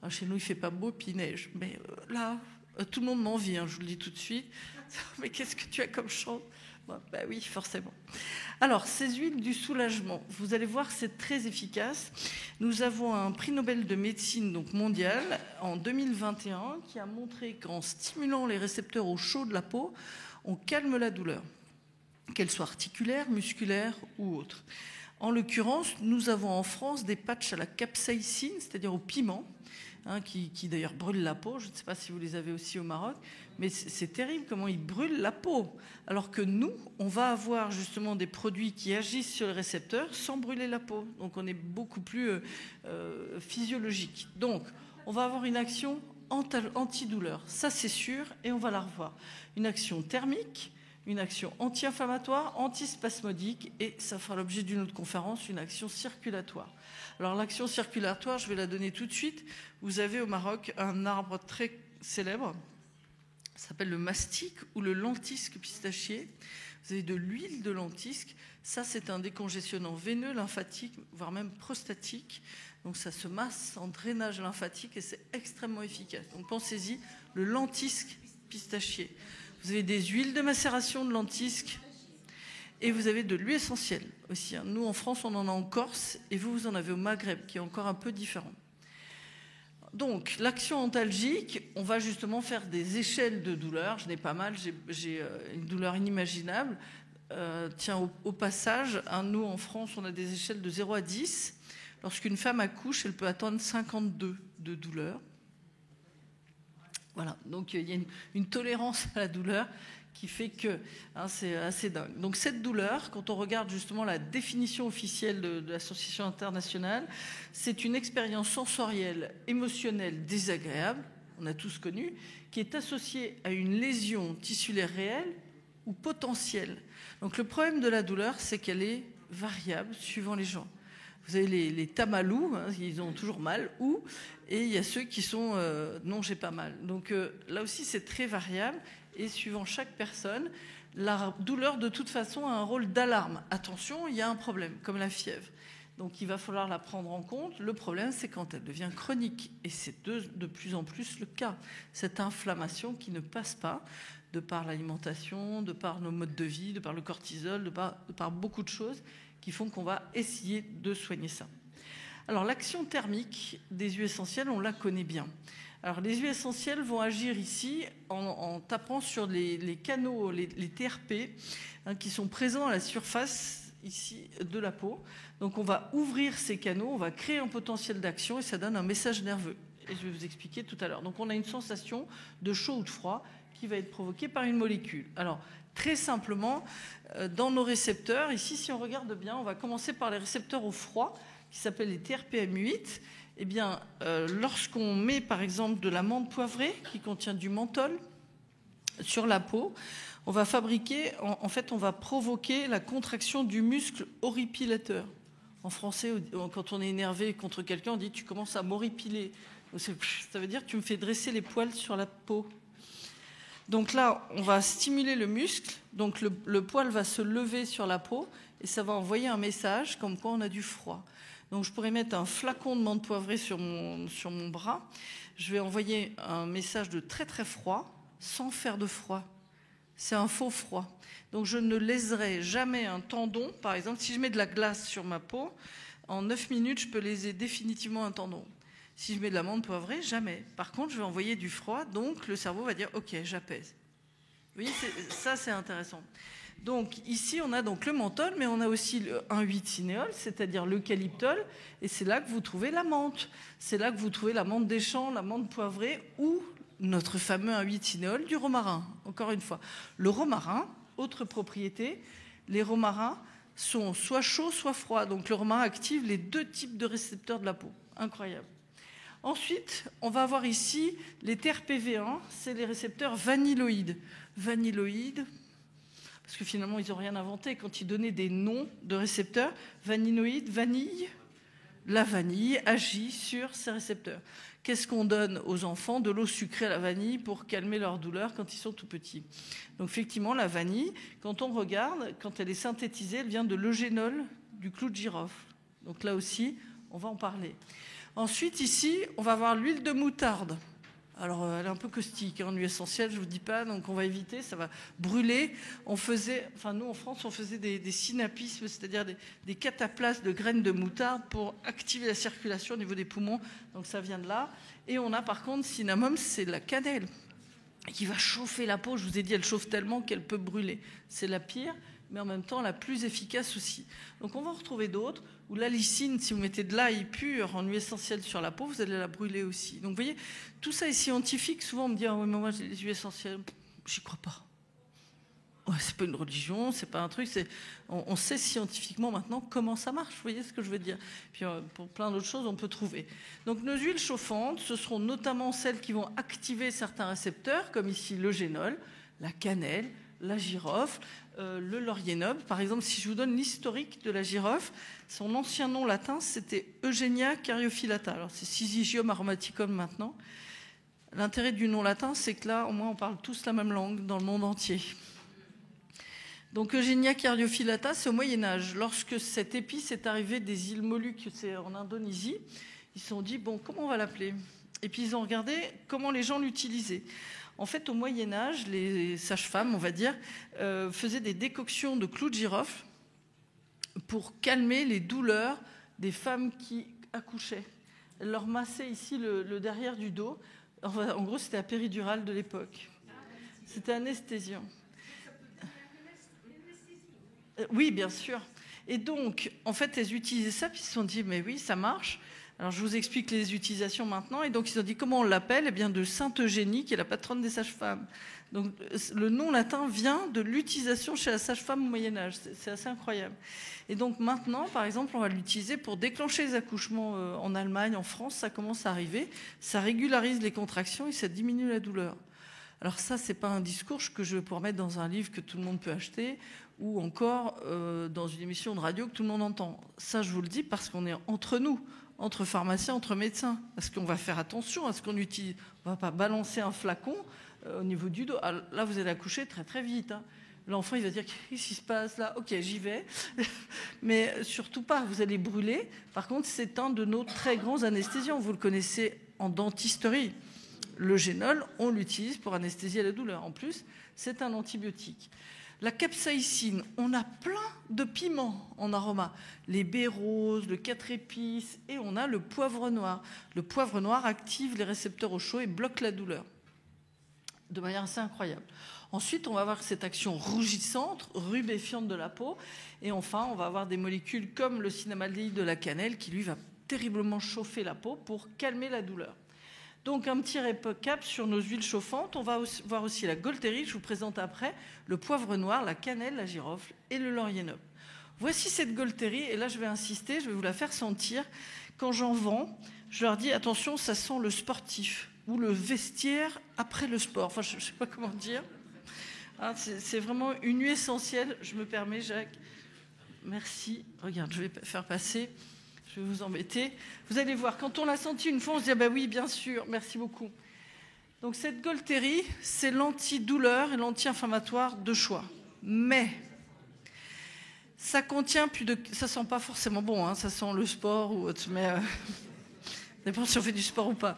Alors, chez nous, il ne fait pas beau, puis il neige. Mais là, tout le monde m'envie, je vous le dis tout de suite. Mais qu'est-ce que tu as comme chance? Bon, ben oui, forcément. Alors, ces huiles du soulagement, vous allez voir, c'est très efficace. Nous avons un prix Nobel de médecine donc mondial en 2021 qui a montré qu'en stimulant les récepteurs au chaud de la peau, on calme la douleur, qu'elle soit articulaire, musculaire ou autre. En l'occurrence, nous avons en France des patchs à la capsaïcine, c'est-à-dire au piment, qui d'ailleurs brûlent la peau. Je ne sais pas si vous les avez aussi au Maroc, mais c'est terrible comment ils brûlent la peau. Alors que nous, on va avoir justement des produits qui agissent sur le récepteur sans brûler la peau. Donc on est beaucoup plus physiologique. Donc on va avoir une action antidouleur, ça c'est sûr, et on va la revoir. Une action thermique, une action anti-inflammatoire, antispasmodique, et ça fera l'objet d'une autre conférence, une action circulatoire. Alors l'action circulatoire, je vais la donner tout de suite. Vous avez au Maroc un arbre très célèbre, ça s'appelle le mastic ou le lentisque pistachier. Vous avez de l'huile de lentisque. Ça, c'est un décongestionnant veineux, lymphatique, voire même prostatique. Donc ça se masse en drainage lymphatique et c'est extrêmement efficace. Donc pensez-y, le lentisque pistachier. Vous avez des huiles de macération de lentisque et vous avez de l'huile essentielle aussi. Nous, en France, on en a en Corse et vous en avez au Maghreb, qui est encore un peu différent. Donc, l'action antalgique, on va justement faire des échelles de douleur. Je n'ai pas mal, j'ai une douleur inimaginable. Tiens, au passage, nous, en France, on a des échelles de 0 à 10. Lorsqu'une femme accouche, elle peut atteindre 52 de douleur. Voilà, donc il y a une tolérance à la douleur qui fait que c'est assez dingue. Donc cette douleur, quand on regarde justement la définition officielle de l'Association internationale, c'est une expérience sensorielle, émotionnelle désagréable, on a tous connu, qui est associée à une lésion tissulaire réelle ou potentielle. Donc le problème de la douleur, c'est qu'elle est variable suivant les gens. Vous avez les tamalous, ils ont toujours mal, et il y a ceux qui sont non, j'ai pas mal. Donc là aussi, c'est très variable. Et suivant chaque personne, la douleur, de toute façon, a un rôle d'alarme. Attention, il y a un problème, comme la fièvre. Donc il va falloir la prendre en compte. Le problème, c'est quand elle devient chronique. Et c'est de plus en plus le cas. Cette inflammation qui ne passe pas, de par l'alimentation, de par nos modes de vie, de par le cortisol, de par beaucoup de choses qui font qu'on va essayer de soigner ça. Alors l'action thermique des huiles essentielles, on la connaît bien. Alors les huiles essentielles vont agir ici en tapant sur les canaux, les TRP, qui sont présents à la surface ici de la peau. Donc on va ouvrir ces canaux, on va créer un potentiel d'action et ça donne un message nerveux. Et je vais vous expliquer tout à l'heure. Donc on a une sensation de chaud ou de froid qui va être provoquée par une molécule. Alors très simplement, dans nos récepteurs, ici si on regarde bien, on va commencer par les récepteurs au froid qui s'appellent les TRPM8. Eh bien, lorsqu'on met par exemple de la menthe poivrée qui contient du menthol sur la peau, on va fabriquer, en fait, on va provoquer la contraction du muscle horripilateur. En français, quand on est énervé contre quelqu'un, on dit « tu commences à m'horripiler ». Ça veut dire « tu me fais dresser les poils sur la peau ». Donc là, on va stimuler le muscle, donc le poil va se lever sur la peau et ça va envoyer un message comme quoi on a du froid. Donc je pourrais mettre un flacon de menthe poivrée sur mon bras. Je vais envoyer un message de très très froid sans faire de froid. C'est un faux froid. Donc je ne léserai jamais un tendon. Par exemple, si je mets de la glace sur ma peau, en 9 minutes, je peux léser définitivement un tendon. Si je mets de la menthe poivrée, jamais. Par contre, je vais envoyer du froid, donc le cerveau va dire « ok, j'apaise ». Vous voyez, ça c'est intéressant. Donc ici, on a donc le menthol, mais on a aussi un 8-cinéole, c'est-à-dire l'eucalyptol, et c'est là que vous trouvez la menthe. C'est là que vous trouvez la menthe des champs, la menthe poivrée, ou notre fameux 8-cinéole du romarin, encore une fois. Le romarin, Autre propriété, les romarins sont soit chauds, soit froids. Donc le romarin active les 2 types de récepteurs de la peau. Incroyable. Ensuite, on va avoir ici les TRPV1, c'est les récepteurs vanilloïdes. Vanilloïdes, parce que finalement, ils n'ont rien inventé quand ils donnaient des noms de récepteurs. Vanilloïdes, vanille. La vanille agit sur ces récepteurs. Qu'est-ce qu'on donne aux enfants? De l'eau sucrée à la vanille pour calmer leur douleur quand ils sont tout petits. Donc effectivement, la vanille, quand on regarde, quand elle est synthétisée, elle vient de l'eugénol, du clou de girofle. Donc là aussi, on va en parler. Ensuite, ici, on va avoir l'huile de moutarde. Alors, elle est un peu caustique, en huile essentielle, je ne vous dis pas, donc on va éviter, ça va brûler. Nous, en France, on faisait des synapismes, c'est-à-dire des cataplasmes de graines de moutarde pour activer la circulation au niveau des poumons. Donc, ça vient de là. Et on a, par contre, cinnamome, c'est de la cannelle qui va chauffer la peau. Je vous ai dit, elle chauffe tellement qu'elle peut brûler. C'est la pire, mais en même temps, la plus efficace aussi. Donc, on va en retrouver d'autres. Ou l'alicine, si vous mettez de l'ail pur en huile essentielle sur la peau, vous allez la brûler aussi. Donc vous voyez, tout ça est scientifique. Souvent on me dit ah oui, mais moi j'ai des huiles essentielles, j'y crois pas. Ouais, c'est pas une religion, c'est pas un truc. On sait scientifiquement maintenant comment ça marche. Vous voyez ce que je veux dire? Puis pour plein d'autres choses, on peut trouver. Donc nos huiles chauffantes, ce seront notamment celles qui vont activer certains récepteurs, comme ici l'eugénol, la cannelle, la girofle, le laurier-noble. Par exemple, si je vous donne l'historique de la girofle, son ancien nom latin, c'était Eugenia caryophyllata. Alors, c'est Syzygium aromaticum maintenant. L'intérêt du nom latin, c'est que là, au moins, on parle tous la même langue dans le monde entier. Donc, Eugenia caryophyllata, c'est au Moyen-Âge. Lorsque cette épice est arrivée des îles Moluques, c'est en Indonésie, ils se sont dit, bon, comment on va l'appeler? Et puis, ils ont regardé comment les gens l'utilisaient. En fait, au Moyen-Âge, les sages-femmes, on va dire, faisaient des décoctions de clous de girofle pour calmer les douleurs des femmes qui accouchaient. Elles leur massaient ici le derrière du dos. En gros, c'était la péridurale de l'époque. C'était anesthésiant. Oui, bien sûr. Et donc, en fait, elles utilisaient ça, puis ils se sont dit, mais oui, ça marche. Alors, je vous explique les utilisations maintenant. Et donc, ils ont dit, comment on l'appelle? Eh bien, de Sainte Eugénie, qui est la patronne des sages-femmes. Donc, le nom latin vient de l'utilisation chez la sage-femme au Moyen-Âge. C'est assez incroyable. Et donc, maintenant, par exemple, on va l'utiliser pour déclencher les accouchements en Allemagne, en France. Ça commence à arriver. Ça régularise les contractions et ça diminue la douleur. Alors ça, c'est pas un discours que je vais pouvoir mettre dans un livre que tout le monde peut acheter ou encore dans une émission de radio que tout le monde entend. Ça, je vous le dis parce qu'on est entre nous, entre pharmaciens, entre médecins. Parce qu'on va faire attention à ce qu'on utilise. On va pas balancer un flacon au niveau du dos. Alors, là, vous allez accoucher très, très vite. Hein. L'enfant, il va dire, qu'est-ce qui se passe là? Ok, j'y vais. Mais surtout pas, vous allez brûler. Par contre, c'est un de nos très grands anesthésiants. Vous le connaissez en dentisterie. L'eugénol, on l'utilise pour anesthésier la douleur. En plus, c'est un antibiotique. La capsaïcine, on a plein de piments en aroma. Les baies roses, le 4 épices, et on a le poivre noir. Le poivre noir active les récepteurs au chaud et bloque la douleur de manière assez incroyable. Ensuite, on va avoir cette action rougissante, rubéfiante de la peau. Et enfin, on va avoir des molécules comme le cinnamaldéhyde de la cannelle qui, lui, va terriblement chauffer la peau pour calmer la douleur. Donc, un petit récap sur nos huiles chauffantes. On va voir aussi la Golterie, je vous présente après, le poivre noir, la cannelle, la girofle et le laurier-noble. Voici cette Golterie, et là, je vais insister, je vais vous la faire sentir. Quand j'en vends, je leur dis, attention, ça sent le sportif ou le vestiaire après le sport. Enfin, je ne sais pas comment dire. Hein, c'est vraiment une huile essentielle. Je me permets, Jacques. Merci. Regarde, je vais faire passer. Je vais vous embêter. Vous allez voir, quand on l'a senti une fois, on se dit ah ben oui, bien sûr, merci beaucoup. Donc cette Golterie, c'est l'antidouleur et l'anti-inflammatoire de choix. Mais ça contient ça sent pas forcément bon, hein, ça sent le sport ou autre, mais dépend si on fait du sport ou pas.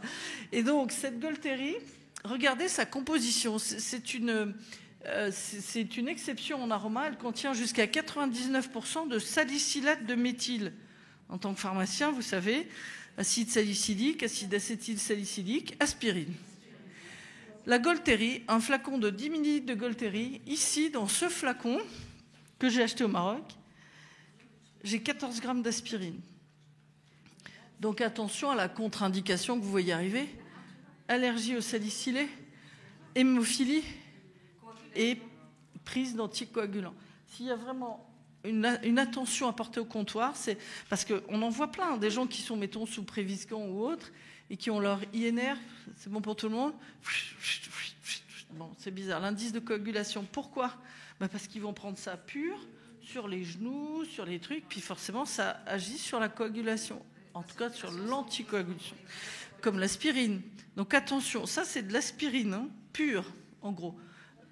Et donc cette Golterie, regardez sa composition. C'est une exception en aroma. Elle contient jusqu'à 99% de salicylate de méthyle. En tant que pharmacien, vous savez, acide salicylique, acide acétylsalicylique, aspirine. La Golterie, un flacon de 10 ml de Golterie, ici, dans ce flacon que j'ai acheté au Maroc, j'ai 14 grammes d'aspirine. Donc attention à la contre-indication que vous voyez arriver. Allergie au salicylé, hémophilie et prise d'anticoagulants. S'il y a vraiment une attention à porter au comptoir, c'est parce qu'on en voit plein, des gens qui sont, mettons, sous Préviscan ou autres, et qui ont leur INR, c'est bon pour tout le monde. Bon, c'est bizarre. L'indice de coagulation, pourquoi ? Parce qu'ils vont prendre ça pur, sur les genoux, sur les trucs, puis forcément, ça agit sur la coagulation. En tout cas, sur l'anticoagulation. Comme l'aspirine. Donc attention, ça, c'est de l'aspirine, pure, en gros.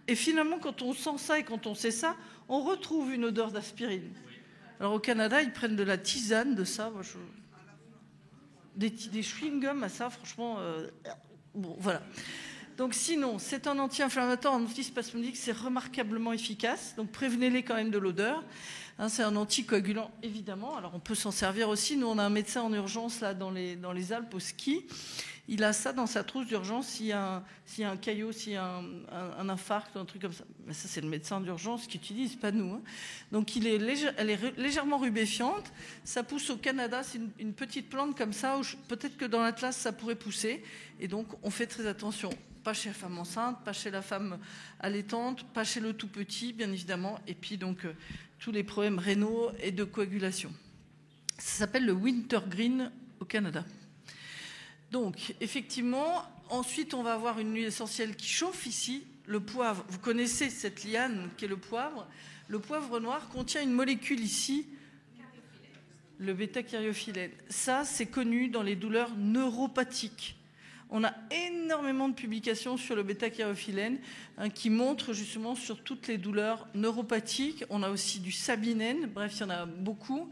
Et finalement, quand on sent ça et quand on sait ça, on retrouve une odeur d'aspirine. Alors au Canada, ils prennent de la tisane de ça. Moi, des chewing-gums à ça, franchement. Bon, voilà. Donc sinon, c'est un anti-inflammatoire, un antispasmodique, c'est remarquablement efficace. Donc prévenez-les quand même de l'odeur. C'est un anticoagulant, évidemment. Alors on peut s'en servir aussi. Nous, on a un médecin en urgence là dans les Alpes au ski. Il a ça dans sa trousse d'urgence s'il y a un caillot, s'il y a un infarct ou un truc comme ça. Mais ça, c'est le médecin d'urgence qui utilise, pas nous. Donc elle est légèrement rubéfiante. Ça pousse au Canada. C'est une petite plante comme ça. Peut-être que dans l'Atlas, ça pourrait pousser. Et donc, on fait très attention. Pas chez la femme enceinte, pas chez la femme allaitante, pas chez le tout petit, bien évidemment. Et puis, donc, tous les problèmes rénaux et de coagulation. Ça s'appelle le wintergreen au Canada. Donc, effectivement, ensuite, on va avoir une huile essentielle qui chauffe ici. Le poivre, vous connaissez cette liane qui est le poivre. Le poivre noir contient une molécule ici, le bêta-caryophyllène. Ça, c'est connu dans les douleurs neuropathiques. On a énormément de publications sur le bêta-caryophyllène qui montrent justement sur toutes les douleurs neuropathiques. On a aussi du sabinène, bref, il y en a beaucoup.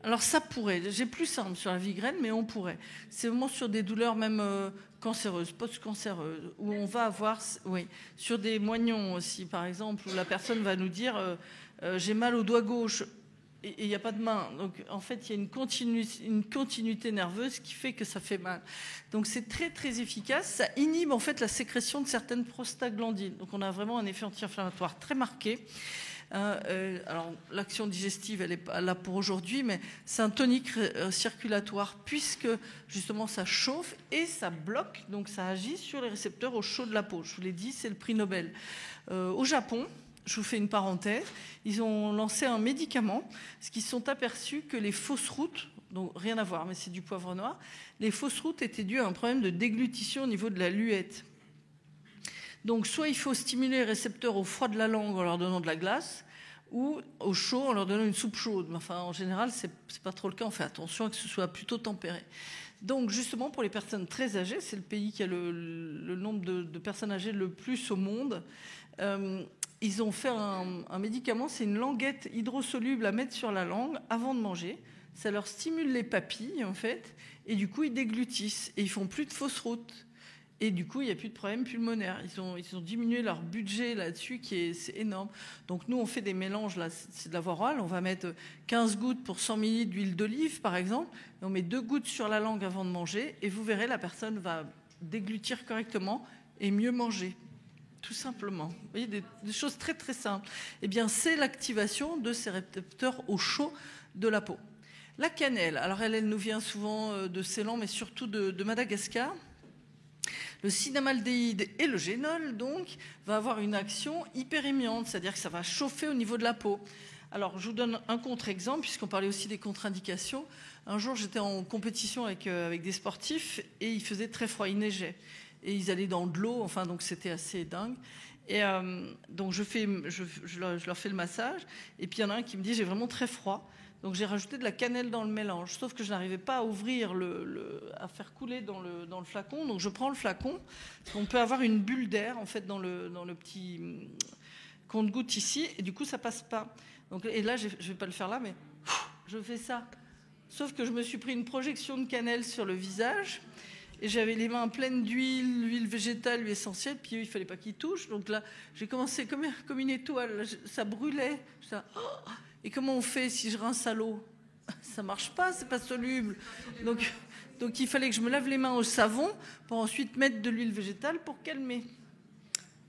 Alors ça pourrait, j'ai plus simple sur la migraine, mais on pourrait. C'est vraiment sur des douleurs même cancéreuses, post-cancéreuses, où on va avoir, oui, sur des moignons aussi, par exemple, où la personne va nous dire j'ai mal au doigt gauche et il n'y a pas de main. Donc en fait, il y a une continuité nerveuse qui fait que ça fait mal. Donc c'est très très efficace. Ça inhibe en fait la sécrétion de certaines prostaglandines. Donc on a vraiment un effet anti-inflammatoire très marqué. Alors l'action digestive, elle n'est pas là pour aujourd'hui, mais c'est un tonique circulatoire puisque justement ça chauffe et ça bloque, donc ça agit sur les récepteurs au chaud de la peau. Je vous l'ai dit, c'est le prix Nobel. Au Japon, je vous fais une parenthèse, ils ont lancé un médicament, parce qu'ils se sont aperçus que les fausses routes, donc rien à voir, mais c'est du poivre noir, les fausses routes étaient dues à un problème de déglutition au niveau de la luette. Donc, soit il faut stimuler les récepteurs au froid de la langue en leur donnant de la glace, ou au chaud en leur donnant une soupe chaude. Enfin, en général, c'est pas trop le cas. On fait attention à que ce soit plutôt tempéré. Donc, justement, pour les personnes très âgées, c'est le pays qui a le nombre de personnes âgées le plus au monde. Ils ont fait un médicament, c'est une languette hydrosoluble à mettre sur la langue avant de manger. Ça leur stimule les papilles, en fait, et du coup, ils déglutissent. Et ils font plus de fausses routes. Et du coup, il n'y a plus de problème pulmonaire. Ils ont diminué leur budget là-dessus, c'est énorme. Donc nous, on fait des mélanges, là, c'est de la voie orale. On va mettre 15 gouttes pour 100 ml d'huile d'olive, par exemple. Et on met 2 gouttes sur la langue avant de manger. Et vous verrez, la personne va déglutir correctement et mieux manger. Tout simplement. Vous voyez, des choses très, très simples. Eh bien, c'est l'activation de ces récepteurs au chaud de la peau. La cannelle, alors elle nous vient souvent de Ceylan, mais surtout de Madagascar. Le cinamaldéhyde et le génol, donc, va avoir une action hyperémiante, c'est-à-dire que ça va chauffer au niveau de la peau. Alors, je vous donne un contre-exemple, puisqu'on parlait aussi des contre-indications. Un jour, j'étais en compétition avec des sportifs et il faisait très froid, il neigeait. Et ils allaient dans de l'eau, enfin, donc c'était assez dingue. Et donc, je leur fais le massage. Et puis, il y en a un qui me dit, j'ai vraiment très froid. Donc j'ai rajouté de la cannelle dans le mélange, sauf que je n'arrivais pas à ouvrir, à faire couler dans le flacon. Donc je prends le flacon, on peut avoir une bulle d'air en fait dans le petit compte-gouttes ici, et du coup ça passe pas. Donc, et là je vais pas le faire là, mais je fais ça. Sauf que je me suis pris une projection de cannelle sur le visage, et j'avais les mains pleines d'huile végétale, huile essentielle, puis il fallait pas qu'ils touchent. Donc là j'ai commencé comme une étoile, ça brûlait. Et comment on fait si je rince à l'eau ? Ça marche pas, c'est pas soluble. Donc il fallait que je me lave les mains au savon pour ensuite mettre de l'huile végétale pour calmer.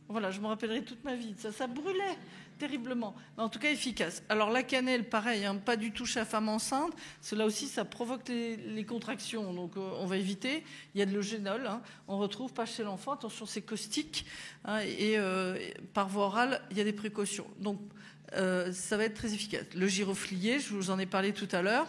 Voilà, je me rappellerai toute ma vie. Ça brûlait. terriblement, mais en tout cas efficace. Alors la cannelle, pareil, hein, pas du tout chez la femme enceinte, cela aussi ça provoque les contractions, donc on va éviter. Il y a de l'eugénol, hein, on retrouve pas chez l'enfant, attention c'est caustique, hein, et par voie orale il y a des précautions. Donc ça va être très efficace. Le giroflier, je vous en ai parlé tout à l'heure.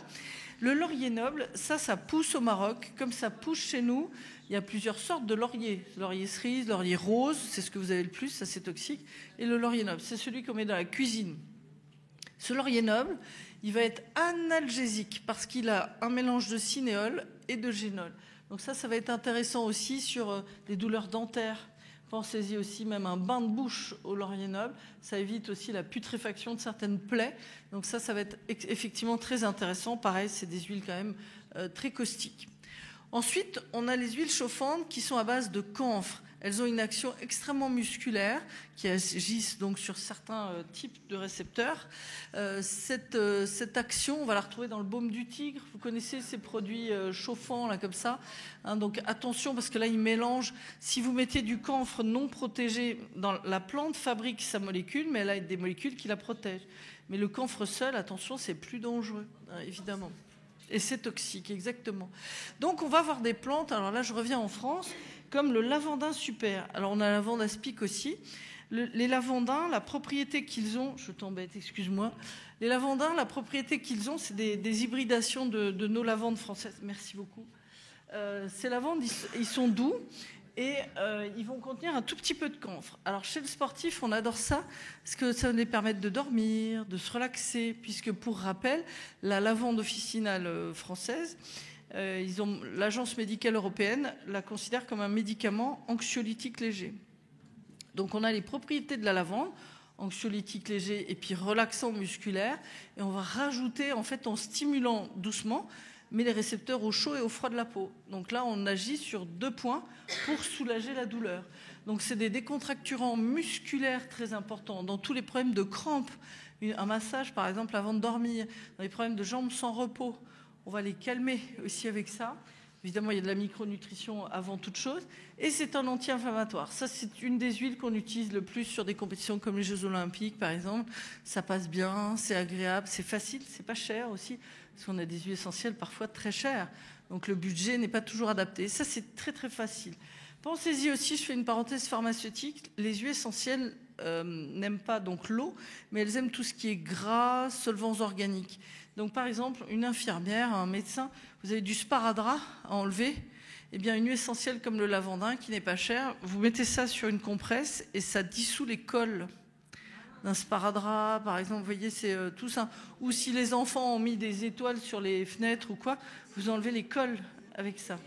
Le laurier noble, ça pousse au Maroc, comme ça pousse chez nous. Il y a plusieurs sortes de lauriers. Laurier cerise, laurier rose, c'est ce que vous avez le plus, ça c'est toxique. Et le laurier noble, c'est celui qu'on met dans la cuisine. Ce laurier noble, il va être analgésique parce qu'il a un mélange de cinéole et de génol. Donc ça va être intéressant aussi sur des douleurs dentaires. Pensez-y aussi, même un bain de bouche au laurier noble, ça évite aussi la putréfaction de certaines plaies. Donc ça va être effectivement très intéressant. Pareil, c'est des huiles quand même très caustiques. Ensuite, on a les huiles chauffantes qui sont à base de camphre. Elles ont une action extrêmement musculaire qui agissent donc sur certains types de récepteurs. Cette action, on va la retrouver dans le baume du tigre. Vous connaissez ces produits chauffants là comme ça, hein, donc attention parce que là ils mélangent. Si vous mettez du camphre non protégé, dans la plante fabrique sa molécule, mais elle a des molécules qui la protègent. Mais le camphre seul, attention, c'est plus dangereux, hein, évidemment. Et c'est toxique, exactement. Donc on va avoir des plantes, alors là je reviens en France, comme le lavandin super. Alors on a la lavande aspic aussi. Les lavandins, la propriété qu'ils ont, je t'embête, excuse-moi. Les lavandins, la propriété qu'ils ont, c'est des hybridations de nos lavandes françaises. Merci beaucoup. Ces lavandes, ils sont doux et ils vont contenir un tout petit peu de camphre. Alors chez le sportif, on adore ça parce que ça va les permettre de dormir, de se relaxer, puisque pour rappel, la lavande officinale française, l'Agence médicale européenne la considère comme un médicament anxiolytique léger. Donc on a les propriétés de la lavande, anxiolytique léger et puis relaxant musculaire, et on va rajouter en fait en stimulant doucement, mais les récepteurs au chaud et au froid de la peau. Donc là, on agit sur 2 points pour soulager la douleur. Donc c'est des décontracturants musculaires très importants dans tous les problèmes de crampes. Un massage, par exemple, avant de dormir, dans les problèmes de jambes sans repos, on va les calmer aussi avec ça. Évidemment, il y a de la micronutrition avant toute chose. Et c'est un anti-inflammatoire. Ça, c'est une des huiles qu'on utilise le plus sur des compétitions comme les Jeux Olympiques, par exemple. Ça passe bien, c'est agréable, c'est facile, c'est pas cher aussi. Parce qu'on a des huiles essentielles parfois très chères. Donc le budget n'est pas toujours adapté. Ça, c'est très, très facile. Pensez-y aussi, je fais une parenthèse pharmaceutique. Les huiles essentielles n'aiment pas donc l'eau, mais elles aiment tout ce qui est gras, solvants organiques. Donc par exemple, une infirmière, un médecin, vous avez du sparadrap à enlever, eh bien une huile essentielle comme le lavandin qui n'est pas cher, vous mettez ça sur une compresse et ça dissout les cols d'un sparadrap, par exemple, vous voyez, c'est tout ça. Ou si les enfants ont mis des étoiles sur les fenêtres ou quoi, vous enlevez les cols avec ça.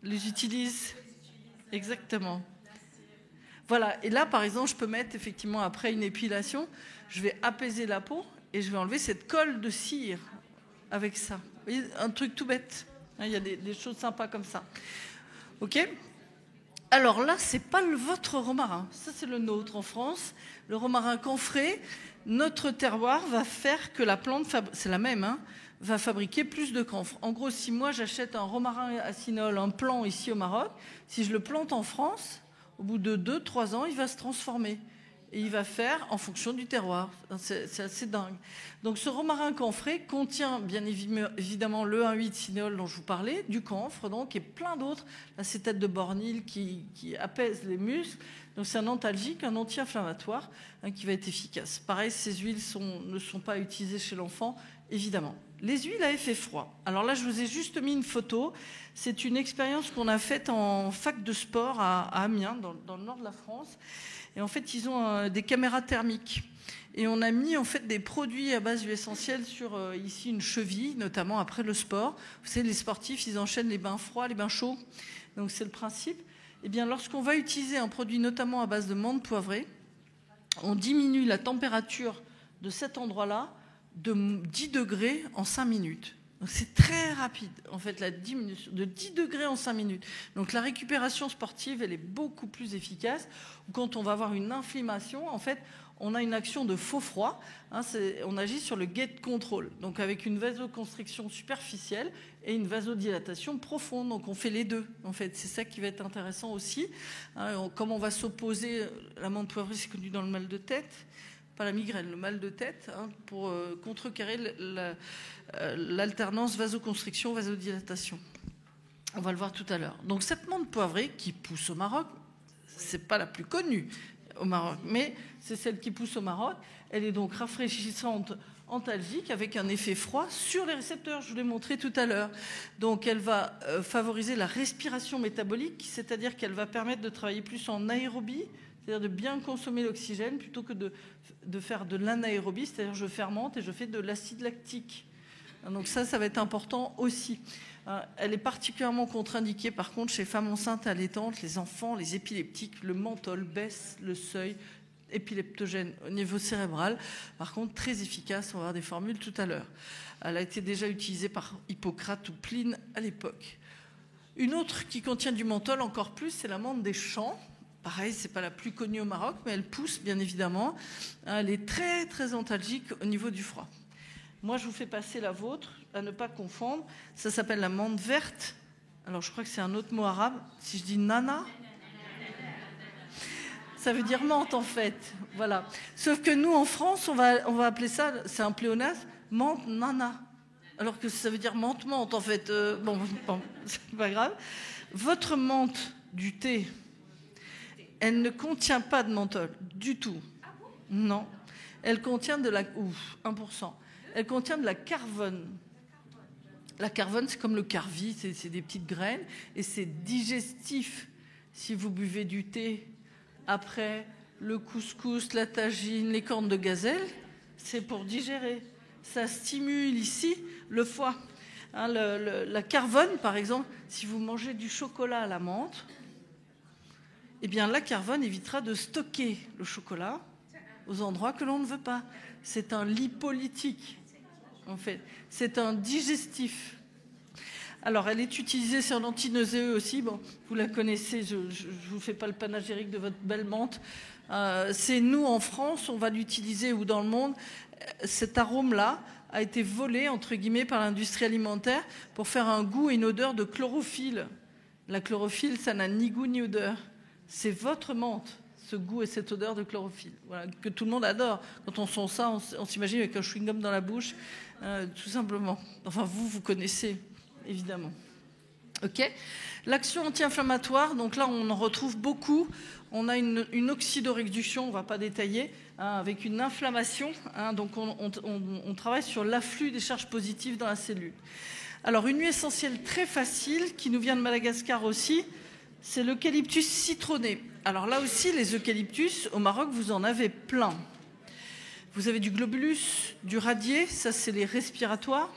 Les utilisent. Exactement. Voilà, et là, par exemple, je peux mettre, effectivement, après une épilation, je vais apaiser la peau et je vais enlever cette colle de cire avec ça. Vous voyez, un truc tout bête. Il y a des choses sympas comme ça. OK ? Alors là, c'est pas votre romarin. Ça, c'est le nôtre en France. Le romarin camphré, notre terroir va faire que la plante, c'est la même, hein, va fabriquer plus de camphre. En gros, si moi, j'achète un romarin acinol, un plant ici au Maroc, si je le plante en France, au bout de 2-3 ans, il va se transformer. Et il va faire en fonction du terroir. C'est assez dingue. Donc ce romarin camphré contient bien évidemment le 1,8 cinéole dont je vous parlais, du camphre donc, et plein d'autres, l'acétate de bornyle qui apaise les muscles. Donc c'est un antalgique, un anti-inflammatoire hein, qui va être efficace. Pareil, ces huiles ne sont pas utilisées chez l'enfant, évidemment. Les huiles à effet froid. Alors là, je vous ai juste mis une photo. C'est une expérience qu'on a faite en fac de sport à Amiens, dans le nord de la France. Et en fait, ils ont des caméras thermiques. Et on a mis en fait des produits à base d'huile essentielle sur ici une cheville, notamment après le sport. Vous savez, les sportifs, ils enchaînent les bains froids, les bains chauds. Donc c'est le principe. Eh bien, lorsqu'on va utiliser un produit notamment à base de menthe poivrée, on diminue la température de cet endroit-là de 10 degrés en 5 minutes. Donc c'est très rapide, en fait, la diminution de 10 degrés en 5 minutes. Donc la récupération sportive, elle est beaucoup plus efficace. Quand on va avoir une inflammation, en fait, on a une action de faux froid. On agit sur le gate control, donc avec une vasoconstriction superficielle et une vasodilatation profonde. Donc on fait les deux, en fait. C'est ça qui va être intéressant aussi. Comme on va s'opposer, la menthe poivrée, c'est connu dans le mal de tête, pas la migraine, le mal de tête, pour contrecarrer l'alternance vasoconstriction-vasodilatation. On va le voir tout à l'heure. Donc cette menthe poivrée qui pousse au Maroc, c'est pas la plus connue au Maroc, mais c'est celle qui pousse au Maroc. Elle est donc rafraîchissante, antalgique, avec un effet froid sur les récepteurs. Je vous l'ai montré tout à l'heure. Donc elle va favoriser la respiration métabolique, c'est-à-dire qu'elle va permettre de travailler plus en aérobie, c'est-à-dire de bien consommer l'oxygène plutôt que de faire de l'anaérobie, c'est-à-dire je fermente et je fais de l'acide lactique. Donc ça va être important aussi. Elle est particulièrement contre-indiquée, par contre, chez les femmes enceintes et allaitantes, les enfants, les épileptiques. Le menthol baisse le seuil épileptogène au niveau cérébral. Par contre, très efficace. On va voir des formules tout à l'heure. Elle a été déjà utilisée par Hippocrate ou Pline à l'époque. Une autre qui contient du menthol encore plus, c'est la menthe des champs. Pareil, c'est pas la plus connue au Maroc, mais elle pousse bien évidemment. Elle est très très antalgique au niveau du froid. Moi, je vous fais passer la vôtre, à ne pas confondre. Ça s'appelle la menthe verte. Alors, je crois que c'est un autre mot arabe. Si je dis nana, ça veut dire menthe, en fait. Voilà. Sauf que nous, en France, on va appeler ça, c'est un pléonasme, menthe nana. Alors que ça veut dire menthe, en fait. Bon, c'est pas grave. Votre menthe du thé, elle ne contient pas de menthol, du tout. Non. Elle contient de la... 1%. Elle contient de la carvone. La carvone, c'est comme le carvi, c'est des petites graines, et c'est digestif. Si vous buvez du thé après le couscous, la tagine, les cornes de gazelle, c'est pour digérer. Ça stimule ici le foie. La carvone, par exemple, si vous mangez du chocolat à la menthe, eh bien la carvone évitera de stocker le chocolat aux endroits que l'on ne veut pas. C'est un lipolytique. En fait, c'est un digestif. Alors, elle est utilisée, c'est un antinauséeux aussi. Bon, vous la connaissez, je ne vous fais pas le panégyrique de votre belle menthe. C'est nous, en France, on va l'utiliser, ou dans le monde. Cet arôme-là a été volé, entre guillemets, par l'industrie alimentaire pour faire un goût et une odeur de chlorophylle. La chlorophylle, ça n'a ni goût ni odeur. C'est votre menthe, ce goût et cette odeur de chlorophylle, voilà, que tout le monde adore. Quand on sent ça, on s'imagine avec un chewing-gum dans la bouche, tout simplement. Enfin, vous connaissez, évidemment. Ok. L'action anti-inflammatoire, donc là, on en retrouve beaucoup. On a une oxydoréduction, on ne va pas détailler, avec une inflammation. Donc, on travaille sur l'afflux des charges positives dans la cellule. Alors, une huile essentielle très facile, qui nous vient de Madagascar aussi, c'est l'eucalyptus citronné. Alors là aussi, les eucalyptus, au Maroc, vous en avez plein. Vous avez du globulus, du radier, ça c'est les respiratoires.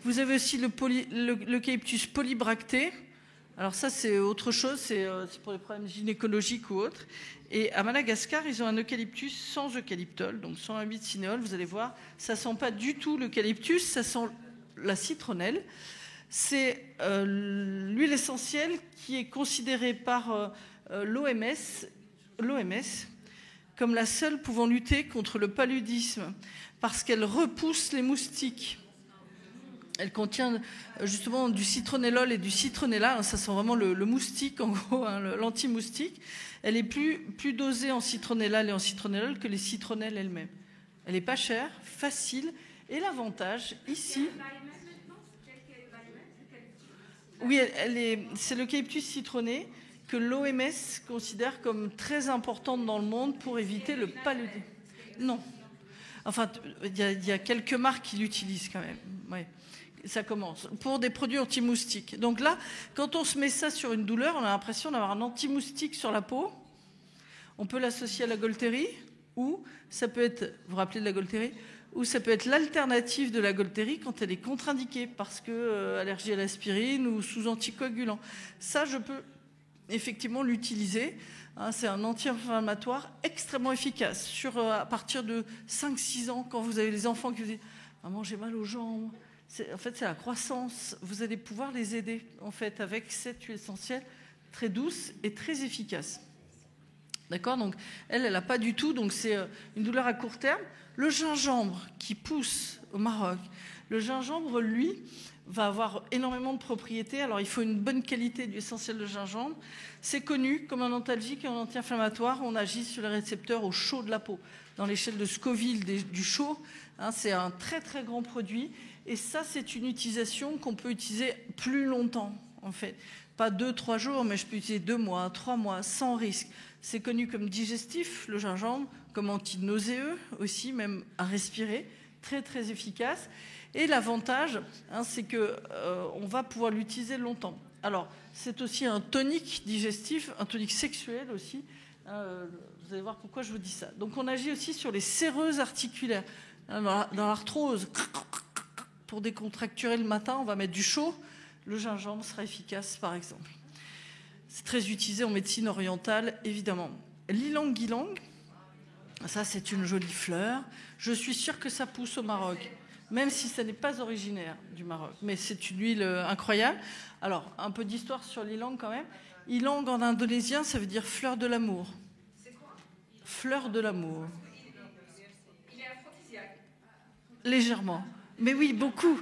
Vous avez aussi l'eucalyptus polybracté. Alors ça c'est autre chose, c'est pour les problèmes gynécologiques ou autres. Et à Madagascar, ils ont un eucalyptus sans eucalyptol, donc sans amide cinéole. Vous allez voir, ça sent pas du tout l'eucalyptus, ça sent la citronnelle. C'est l'huile essentielle qui est considérée par l'OMS comme la seule pouvant lutter contre le paludisme parce qu'elle repousse les moustiques. Elle contient justement du citronellol et du citronella. Ça sent vraiment le moustique, en gros, l'anti-moustique. Elle est plus dosée en citronellal et en citronellol que les citronnelles elles-mêmes. Elle n'est pas chère, facile. Et l'avantage, ici... Oui, c'est l'eucalyptus citronné que l'OMS considère comme très importante dans le monde pour éviter le paludisme. Non. Enfin, il y a quelques marques qui l'utilisent quand même. Ouais. Ça commence. Pour des produits anti-moustiques. Donc là, quand on se met ça sur une douleur, on a l'impression d'avoir un anti-moustique sur la peau. On peut l'associer à la Golterie, ou ça peut être, vous vous rappelez de la Golterie, ou ça peut être l'alternative de la Golterie quand elle est contre-indiquée parce que allergie à l'aspirine ou sous anticoagulant. Ça, je peux effectivement l'utiliser. C'est un anti-inflammatoire extrêmement efficace. À partir de 5-6 ans, quand vous avez les enfants qui vous disent « Maman, j'ai mal aux jambes », en fait, c'est la croissance. Vous allez pouvoir les aider en fait, avec cette huile essentielle très douce et très efficace. D'accord? Donc, elle n'a pas du tout. Donc, c'est une douleur à court terme. Le gingembre qui pousse au Maroc, le gingembre, lui, va avoir énormément de propriétés. Alors, il faut une bonne qualité d'huile essentielle de gingembre. C'est connu comme un antalgique et un anti-inflammatoire. On agit sur les récepteurs au chaud de la peau. Dans l'échelle de Scoville du chaud, hein, c'est un très, très grand produit. Et ça, c'est une utilisation qu'on peut utiliser plus longtemps, en fait. Pas 2-3 jours, mais je peux utiliser 2 mois, 3 mois, sans risque. C'est connu comme digestif, le gingembre, comme antinauséeux aussi, même à respirer. Très, très efficace. Et l'avantage, hein, c'est qu'on va pouvoir l'utiliser longtemps. Alors, c'est aussi un tonique digestif, un tonique sexuel aussi. Vous allez voir pourquoi je vous dis ça. Donc, on agit aussi sur les séreuses articulaires. Dans l'arthrose, pour décontracturer le matin, on va mettre du chaud. Le gingembre sera efficace, par exemple. C'est très utilisé en médecine orientale, évidemment. L'ylang-ylang, ça, c'est une jolie fleur. Je suis sûre que ça pousse au Maroc, même si ça n'est pas originaire du Maroc. Mais c'est une huile incroyable. Alors, un peu d'histoire sur l'ylang quand même. Ylang en indonésien, ça veut dire fleur de l'amour. C'est quoi? Fleur de l'amour. Il est aphrodisiaque. Légèrement. Mais oui, beaucoup.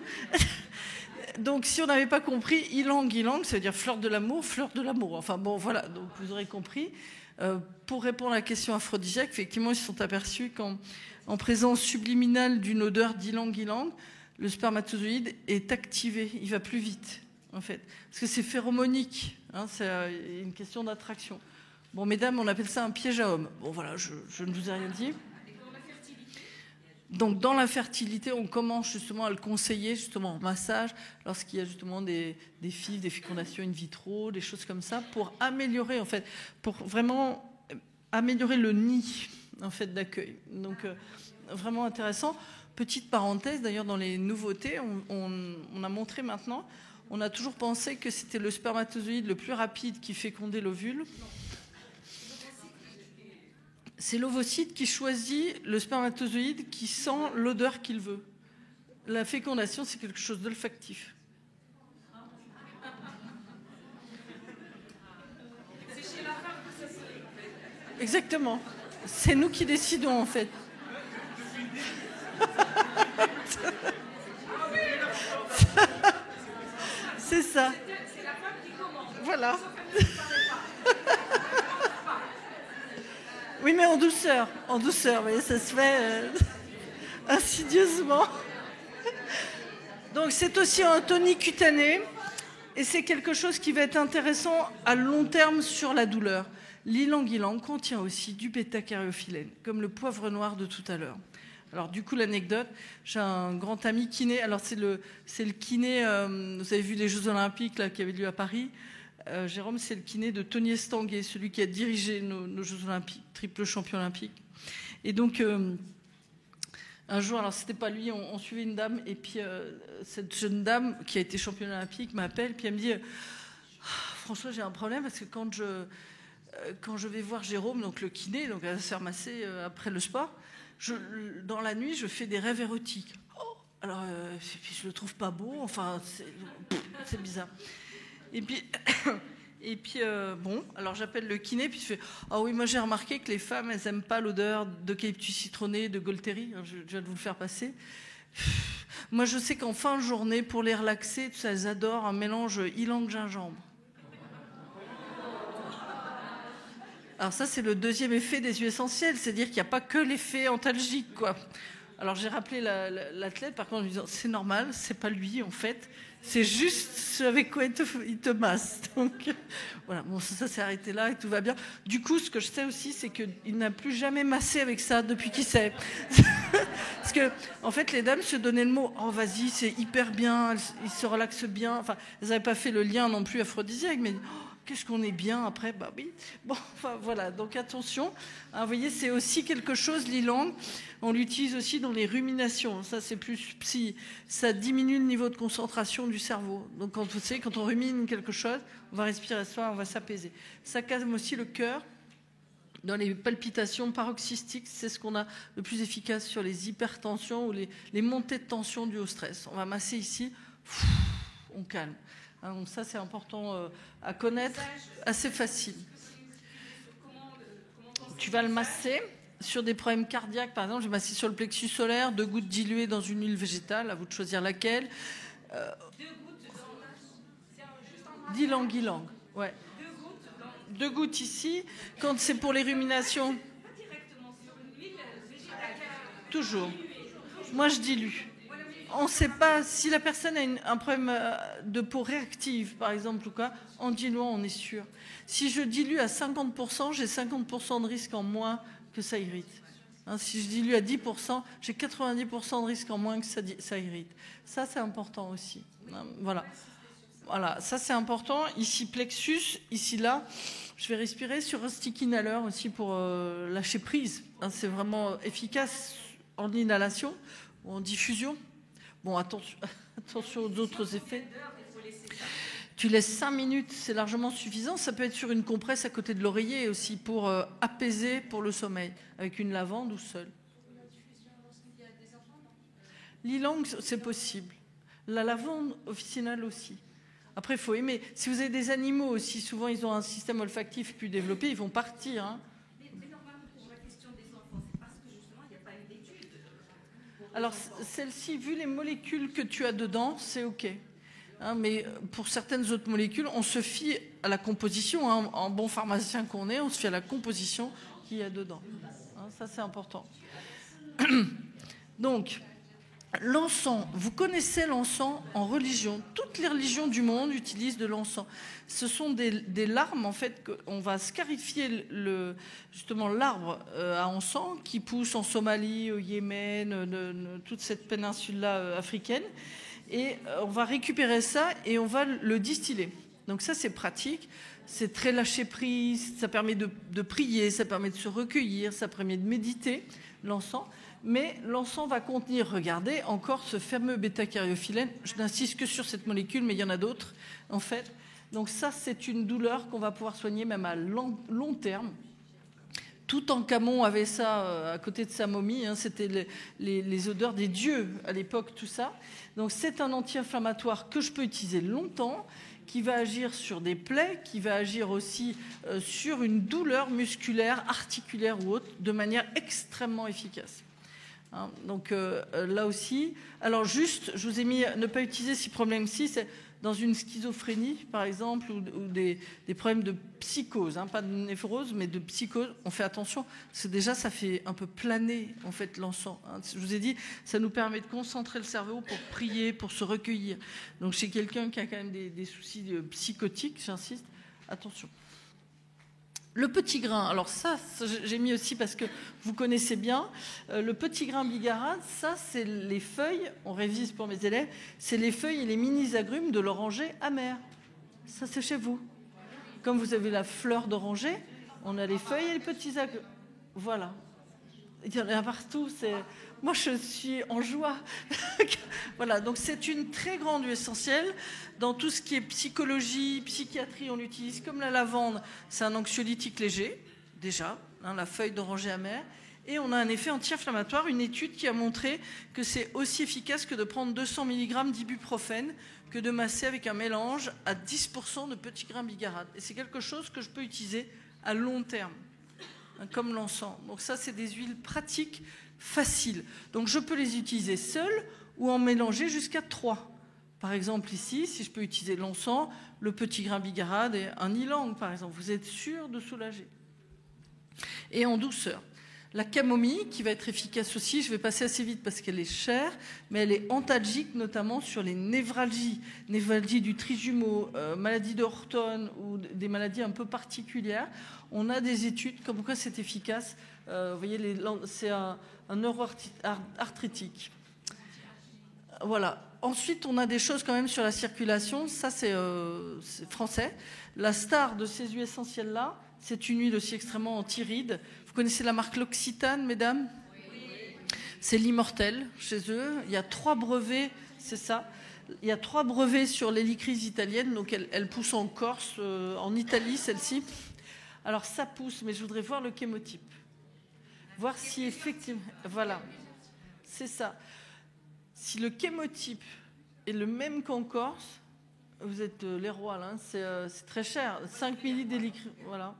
Donc, si on n'avait pas compris, ylang, ça veut dire fleur de l'amour, fleur de l'amour. Enfin bon, voilà, donc vous aurez compris. Pour répondre à la question aphrodisiaque, effectivement, ils se sont aperçus qu'en présence subliminale d'une odeur d'ylang, le spermatozoïde est activé, il va plus vite, en fait. Parce que c'est phéromonique, hein, c'est une question d'attraction. Bon, mesdames, on appelle ça un piège à hommes. Bon, voilà, je ne vous ai rien dit. Donc, dans la fertilité, on commence justement à le conseiller, justement en massage, lorsqu'il y a justement des FIV, des fécondations in vitro, des choses comme ça, pour améliorer, en fait, pour vraiment améliorer le nid, en fait, d'accueil. Donc, vraiment intéressant. Petite parenthèse, d'ailleurs, dans les nouveautés, on a montré maintenant, on a toujours pensé que c'était le spermatozoïde le plus rapide qui fécondait l'ovule. C'est l'ovocyte qui choisit le spermatozoïde qui sent l'odeur qu'il veut. La fécondation, c'est quelque chose d'olfactif. C'est chez la femme que ça se fait. Exactement. C'est nous qui décidons, en fait. C'est ça. C'est la femme qui commande. Voilà. Oui, mais en douceur, vous voyez, ça se fait insidieusement. Donc, c'est aussi un tonique cutané, et c'est quelque chose qui va être intéressant à long terme sur la douleur. L'ylang-ylang contient aussi du bêta-caryophyllène, comme le poivre noir de tout à l'heure. Alors, du coup, l'anecdote, j'ai un grand ami kiné, alors c'est le kiné, vous avez vu les Jeux Olympiques là, qui avaient lieu à Paris. Jérôme, c'est le kiné de Tony Estanguet, celui qui a dirigé nos Jeux Olympiques, triple champion olympique. Et donc, un jour, alors c'était pas lui, on suivait une dame, et puis cette jeune dame qui a été championne olympique m'appelle, puis elle me dit François, j'ai un problème parce que quand je vais voir Jérôme, donc le kiné, donc elle va se faire masser après le sport, dans la nuit, je fais des rêves érotiques. Alors, je le trouve pas beau, enfin, c'est bizarre. Et puis bon, alors j'appelle le kiné, puis je fais « Ah oui, moi j'ai remarqué que les femmes, elles n'aiment pas l'odeur d'eucalyptus citronné, de Golteri. Je viens de vous le faire passer. Moi, je sais qu'en fin de journée, pour les relaxer, tout ça, elles adorent un mélange ylang-gingembre. » Alors ça, c'est le deuxième effet des huiles essentielles, c'est-à-dire qu'il n'y a pas que l'effet antalgique, quoi. Alors j'ai rappelé l'athlète, par contre, en lui disant « C'est normal, c'est pas lui, en fait. » C'est juste ce avec quoi il te masse. Donc, voilà, bon, ça s'est arrêté là et tout va bien. Du coup, ce que je sais aussi, c'est qu'il n'a plus jamais massé avec ça depuis qu'il sait. Parce que, en fait, les dames se donnaient le mot « Oh, vas-y, c'est hyper bien, il se relaxe bien. » Enfin, elles n'avaient pas fait le lien non plus aphrodisiaque, mais oh, qu'est-ce qu'on est bien après? Bah oui. Bon, enfin, voilà, donc attention. Hein, vous voyez, c'est aussi quelque chose, l'ylang. On l'utilise aussi dans les ruminations. Ça, c'est plus psy. Ça diminue le niveau de concentration du cerveau. Donc, quand on rumine quelque chose, on va respirer soi, on va s'apaiser. Ça calme aussi le cœur. Dans les palpitations paroxystiques, c'est ce qu'on a le plus efficace sur les hypertensions ou les montées de tension dues au stress. On va masser ici, on calme. Hein, donc ça, c'est important à connaître, assez facile. Tu vas le masser sur des problèmes cardiaques. Par exemple, je vais masser sur le plexus solaire, 2 gouttes diluées dans une huile végétale. À vous de choisir laquelle. 2 gouttes dans d'ylang-ylang. Ouais. 2 gouttes ici. Quand c'est pour les ruminations. Pas directement sur une huile végétale. Toujours. Moi, je dilue. On ne sait pas si la personne a un problème de peau réactive, par exemple, ou quoi. En diluant, on est sûr. Si je dilue à 50%, j'ai 50% de risque en moins que ça irrite. Hein, si je dilue à 10%, j'ai 90% de risque en moins que ça irrite. Ça, c'est important aussi. Hein, voilà, ça c'est important. Ici, plexus, ici, là. Je vais respirer sur un stick inhaler aussi pour lâcher prise. Hein, c'est vraiment efficace en inhalation ou en diffusion. Bon, attention aux autres effets. Tu laisses 5 minutes, c'est largement suffisant. Ça peut être sur une compresse à côté de l'oreiller aussi pour apaiser pour le sommeil, avec une lavande ou seule. L'ylang, c'est possible. La lavande officinale aussi. Après, il faut aimer. Si vous avez des animaux aussi, souvent ils ont un système olfactif plus développé, ils vont partir. Hein. Mais normalement, pour la question des enfants, c'est parce que justement, il n'y a pas eu d'études. Alors, celle-ci, vu les molécules que tu as dedans, c'est OK. Hein, mais pour certaines autres molécules, on se fie à la composition. Hein, en bon pharmacien qu'on est, on se fie à la composition qu'il y a dedans. Hein, ça, c'est important. Donc, l'encens, vous connaissez l'encens en religion. Toutes les religions du monde utilisent de l'encens. Ce sont des larmes, en fait, qu'on va scarifier justement l'arbre à encens qui pousse en Somalie, au Yémen, toute cette péninsule-là africaine. Et on va récupérer ça et on va le distiller. Donc ça, c'est pratique. C'est très lâcher prise. Ça permet de prier, ça permet de se recueillir, ça permet de méditer, l'encens. Mais l'encens va contenir, regardez, encore ce fameux bêta-caryophyllène. Je n'insiste que sur cette molécule, mais il y en a d'autres, en fait. Donc ça, c'est une douleur qu'on va pouvoir soigner même à long terme. Toutankhamon avait ça à côté de sa momie. Hein, c'était les odeurs des dieux à l'époque, tout ça. Donc c'est un anti-inflammatoire que je peux utiliser longtemps, qui va agir sur des plaies, qui va agir aussi sur une douleur musculaire, articulaire ou autre, de manière extrêmement efficace. Hein, donc là aussi, alors juste, je vous ai mis ne pas utiliser ces problèmes-ci, c'est dans une schizophrénie par exemple ou des problèmes de psychose, hein, pas de névrose mais de psychose. On fait attention, parce que déjà ça fait un peu planer en fait l'encens. Hein. Je vous ai dit, ça nous permet de concentrer le cerveau pour prier, pour se recueillir. Donc chez quelqu'un qui a quand même des soucis psychotiques, j'insiste, attention. Le petit grain, alors ça, j'ai mis aussi parce que vous connaissez bien. Le petit grain bigarade, ça, c'est les feuilles, on révise pour mes élèves, c'est les feuilles et les mini-agrumes de l'oranger amer. Ça, c'est chez vous. Comme vous avez la fleur d'oranger, on a les feuilles et les petits agrumes. Voilà. Il y en a partout. Moi, je suis en joie. Voilà, donc c'est une très grande huile essentielle. Dans tout ce qui est psychologie, psychiatrie, on l'utilise comme la lavande. C'est un anxiolytique léger, déjà, hein, la feuille d'oranger amer. Et on a un effet anti-inflammatoire. Une étude qui a montré que c'est aussi efficace que de prendre 200 mg d'ibuprofène, que de masser avec un mélange à 10% de petits grains bigarades. Et c'est quelque chose que je peux utiliser à long terme, hein, comme l'encens. Donc ça, c'est des huiles pratiques, faciles. Donc je peux les utiliser seules ou en mélanger jusqu'à 3. Par exemple, ici, si je peux utiliser l'encens, le petit grain bigarade et un ylang, par exemple, vous êtes sûr de soulager. Et en douceur. La camomille, qui va être efficace aussi, je vais passer assez vite parce qu'elle est chère, mais elle est antalgique, notamment sur les névralgies du trijumeau, maladies de Horton ou des maladies un peu particulières. On a des études comme quoi c'est efficace. Vous voyez, c'est un neuroarthritique. Voilà. Ensuite, on a des choses quand même sur la circulation. Ça, c'est français. La star de ces huiles essentielles-là, c'est une huile aussi extrêmement anti-rides. Vous connaissez la marque L'Occitane, mesdames ? Oui. C'est l'immortel chez eux. Il y a 3 brevets, c'est ça. Il y a 3 brevets sur l'hélicryse italienne. Donc, elle pousse en Corse, en Italie, celle-ci. Alors, ça pousse, mais je voudrais voir le chémotype. Voir si effectivement... Voilà, c'est ça. Si le chémotype est le même qu'en Corse, vous êtes les rois, là, c'est très cher. 5 ml d'hélicryse, voilà.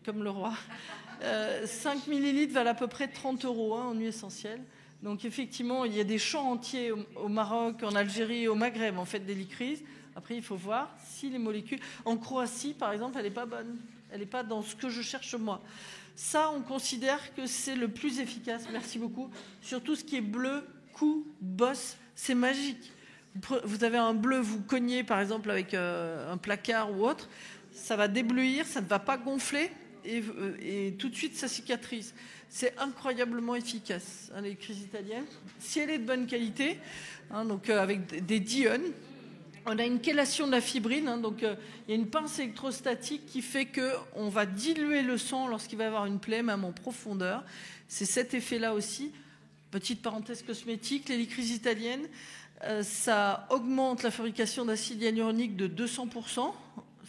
comme le roi. 5 millilitres valent à peu près 30 € en huile essentielle. Donc effectivement, il y a des champs entiers au Maroc, en Algérie, au Maghreb, en fait, d'hélicryse. Après, il faut voir si les molécules... En Croatie, par exemple, elle n'est pas bonne. Elle n'est pas dans ce que je cherche moi. Ça, on considère que c'est le plus efficace, merci beaucoup, sur tout ce qui est bleu, cou, bosse, c'est magique. Vous avez un bleu, vous cognez par exemple avec un placard ou autre, ça va débleuir, ça ne va pas gonfler et tout de suite ça cicatrise. C'est incroyablement efficace, hein, l'hélicryse italienne. Si elle est de bonne qualité, hein, donc avec des diones, on a une chélation de la fibrine, hein, donc il y a une pince électrostatique qui fait qu'on va diluer le sang lorsqu'il va y avoir une plaie, même en profondeur. C'est cet effet-là aussi. Petite parenthèse cosmétique, l'hélicryse italienne, ça augmente la fabrication d'acide hyaluronique de 200%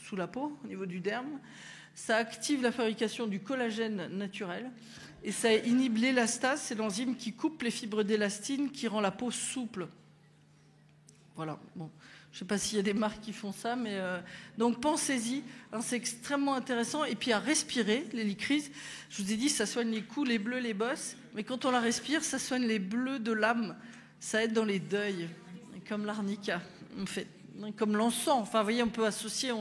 sous la peau, au niveau du derme. Ça active la fabrication du collagène naturel. Et ça inhibe l'élastase, c'est l'enzyme qui coupe les fibres d'élastine, qui rend la peau souple. Voilà, bon. Je ne sais pas s'il y a des marques qui font ça, mais donc pensez-y, hein, c'est extrêmement intéressant. Et puis à respirer, l'hélicryse, je vous ai dit, ça soigne les coups, les bleus, les bosses, mais quand on la respire, ça soigne les bleus de l'âme, ça aide dans les deuils, comme l'arnica, en fait, comme l'encens. Enfin, vous voyez, on peut associer,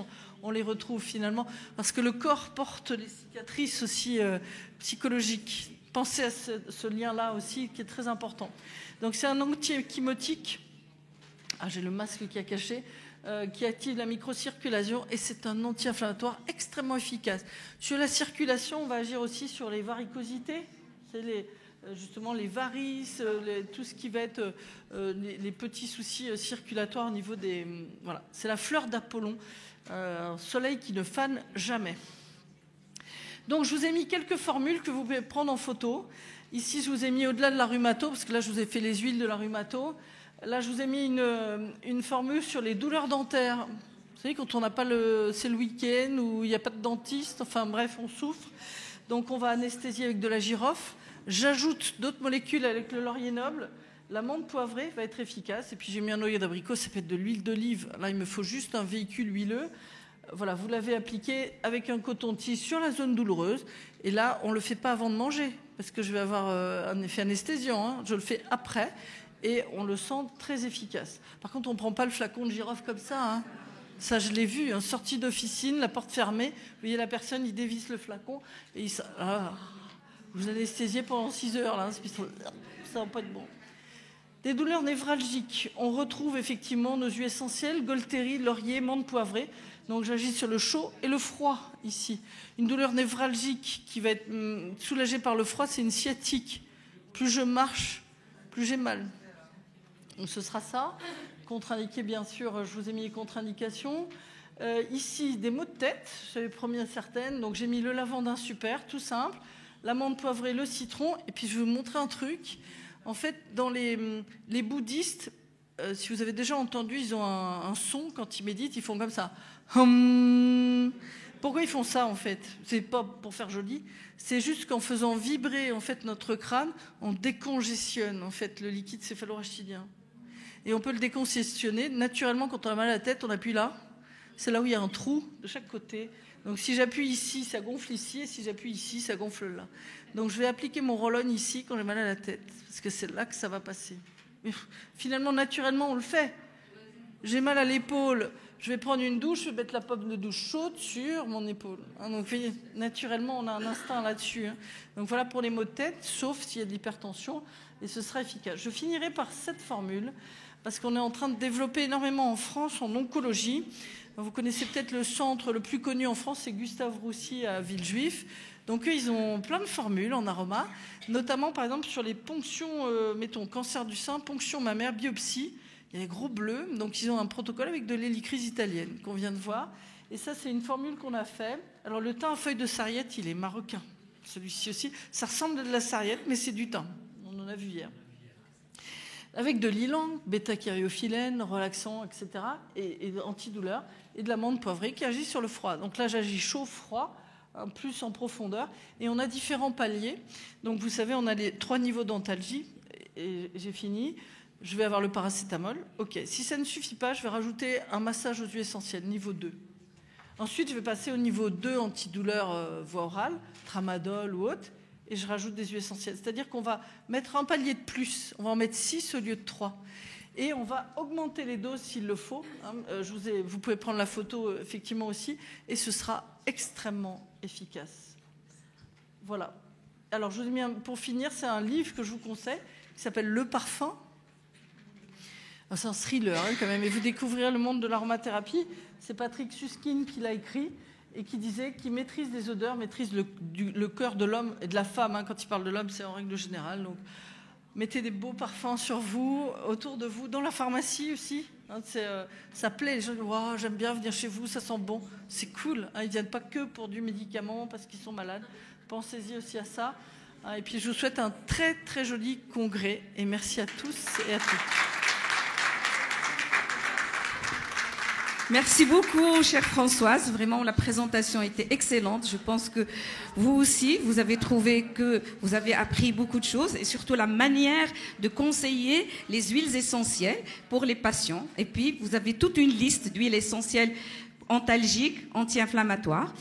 on les retrouve finalement, parce que le corps porte les cicatrices aussi psychologiques. Pensez à ce lien-là aussi, qui est très important. Donc c'est un anti-échymotique. Ah, j'ai le masque qui a caché, qui active la microcirculation et c'est un anti-inflammatoire extrêmement efficace. Sur la circulation, on va agir aussi sur les varicosités, c'est justement les varices, tout ce qui va être les petits soucis circulatoires au niveau des... Voilà, c'est la fleur d'Apollon, un soleil qui ne fane jamais. Donc je vous ai mis quelques formules que vous pouvez prendre en photo. Ici, je vous ai mis au-delà de la rhumato, parce que là, je vous ai fait les huiles de la rhumato. Là, je vous ai mis une formule sur les douleurs dentaires. Vous savez, quand on n'a pas c'est le week-end où il n'y a pas de dentiste, enfin bref, on souffre. Donc, on va anesthésier avec de la girofle. J'ajoute d'autres molécules avec le laurier noble. La menthe poivrée va être efficace. Et puis, j'ai mis un noyau d'abricot, ça peut être de l'huile d'olive. Là, il me faut juste un véhicule huileux. Voilà, vous l'avez appliqué avec un coton-tige sur la zone douloureuse. Et là, on ne le fait pas avant de manger, parce que je vais avoir un effet anesthésiant. Hein. Je le fais après. Et on le sent très efficace. Par contre, on ne prend pas le flacon de girofle comme ça. Hein. Ça, je l'ai vu. Hein. Sortie d'officine, la porte fermée. Vous voyez la personne, il dévisse le flacon. Et vous anesthésiez pendant 6 heures. Là, ça va pas être bon. Des douleurs névralgiques. On retrouve effectivement nos huiles essentielles, Golteri, laurier, menthe poivrée. Donc, j'agis sur le chaud et le froid ici. Une douleur névralgique qui va être soulagée par le froid, c'est une sciatique. Plus je marche, plus j'ai mal. Donc ce sera ça. Contre-indiqué, bien sûr, je vous ai mis les contre-indications. Ici, des maux de tête, j'avais promis à certaines. Donc j'ai mis le lavandin super, tout simple. La menthe poivrée, le citron. Et puis je vais vous montrer un truc. En fait, dans les bouddhistes, si vous avez déjà entendu, ils ont un son, quand ils méditent, ils font comme ça. Pourquoi ils font ça, en fait? C'est pas pour faire joli. C'est juste qu'en faisant vibrer en fait, notre crâne, on décongestionne en fait, le liquide céphalorachidien. Et on peut le décongestionner. Naturellement, quand on a mal à la tête, on appuie là. C'est là où il y a un trou de chaque côté. Donc si j'appuie ici, ça gonfle ici. Et si j'appuie ici, ça gonfle là. Donc je vais appliquer mon roll-on ici quand j'ai mal à la tête. Parce que c'est là que ça va passer. Mais finalement, naturellement, on le fait. J'ai mal à l'épaule. Je vais prendre une douche, je vais mettre la pomme de douche chaude sur mon épaule. Hein, donc, naturellement, on a un instinct là-dessus. Hein. Donc, voilà pour les maux de tête, sauf s'il y a de l'hypertension, et ce sera efficace. Je finirai par cette formule, parce qu'on est en train de développer énormément en France en oncologie. Vous connaissez peut-être le centre le plus connu en France, c'est Gustave Roussy à Villejuif. Donc, eux, ils ont plein de formules en aroma, notamment, par exemple, sur les ponctions, mettons, cancer du sein, ponction mammaire, biopsie. Il y a les gros bleus, donc ils ont un protocole avec de l'hélicryse italienne qu'on vient de voir. Et ça, c'est une formule qu'on a fait. Alors, le thym à feuilles de sarriette, il est marocain. Celui-ci aussi. Ça ressemble à de la sarriette, mais c'est du thym. On en a vu hier. Avec de l'ylang, bêta-caryophyllène, relaxant, etc. Et antidouleur. Et de la menthe poivrée qui agit sur le froid. Donc là, j'agis chaud-froid, plus en profondeur. Et on a différents paliers. Donc, vous savez, on a les 3 niveaux d'antalgie. Et j'ai fini. Je vais avoir le paracétamol. OK. Si ça ne suffit pas, je vais rajouter un massage aux huiles essentielles, niveau 2. Ensuite, je vais passer au niveau 2 antidouleur voie orale, tramadol ou autre, et je rajoute des huiles essentielles. C'est-à-dire qu'on va mettre un palier de plus, on va en mettre 6 au lieu de 3. Et on va augmenter les doses s'il le faut. Vous pouvez prendre la photo effectivement aussi, et ce sera extrêmement efficace. Voilà. Alors, je vous ai mis pour finir, c'est un livre que je vous conseille, qui s'appelle Le Parfum. C'est un thriller quand même, et vous découvrirez le monde de l'aromathérapie. C'est Patrick Suskind qui l'a écrit et qui disait qu'il maîtrise les odeurs, maîtrise le cœur de l'homme et de la femme. Quand il parle de l'homme, c'est en règle générale. Donc, mettez des beaux parfums sur vous, autour de vous, dans la pharmacie aussi. Ça plaît, les gens disent wow, j'aime bien venir chez vous, ça sent bon. C'est cool. Ils ne viennent pas que pour du médicament parce qu'ils sont malades. Pensez-y aussi à ça. Et puis je vous souhaite un très très joli congrès et merci à tous et à toutes. Merci beaucoup, chère Françoise. Vraiment, la présentation était excellente. Je pense que vous aussi, vous avez trouvé que vous avez appris beaucoup de choses et surtout la manière de conseiller les huiles essentielles pour les patients. Et puis, vous avez toute une liste d'huiles essentielles antalgiques, anti-inflammatoires.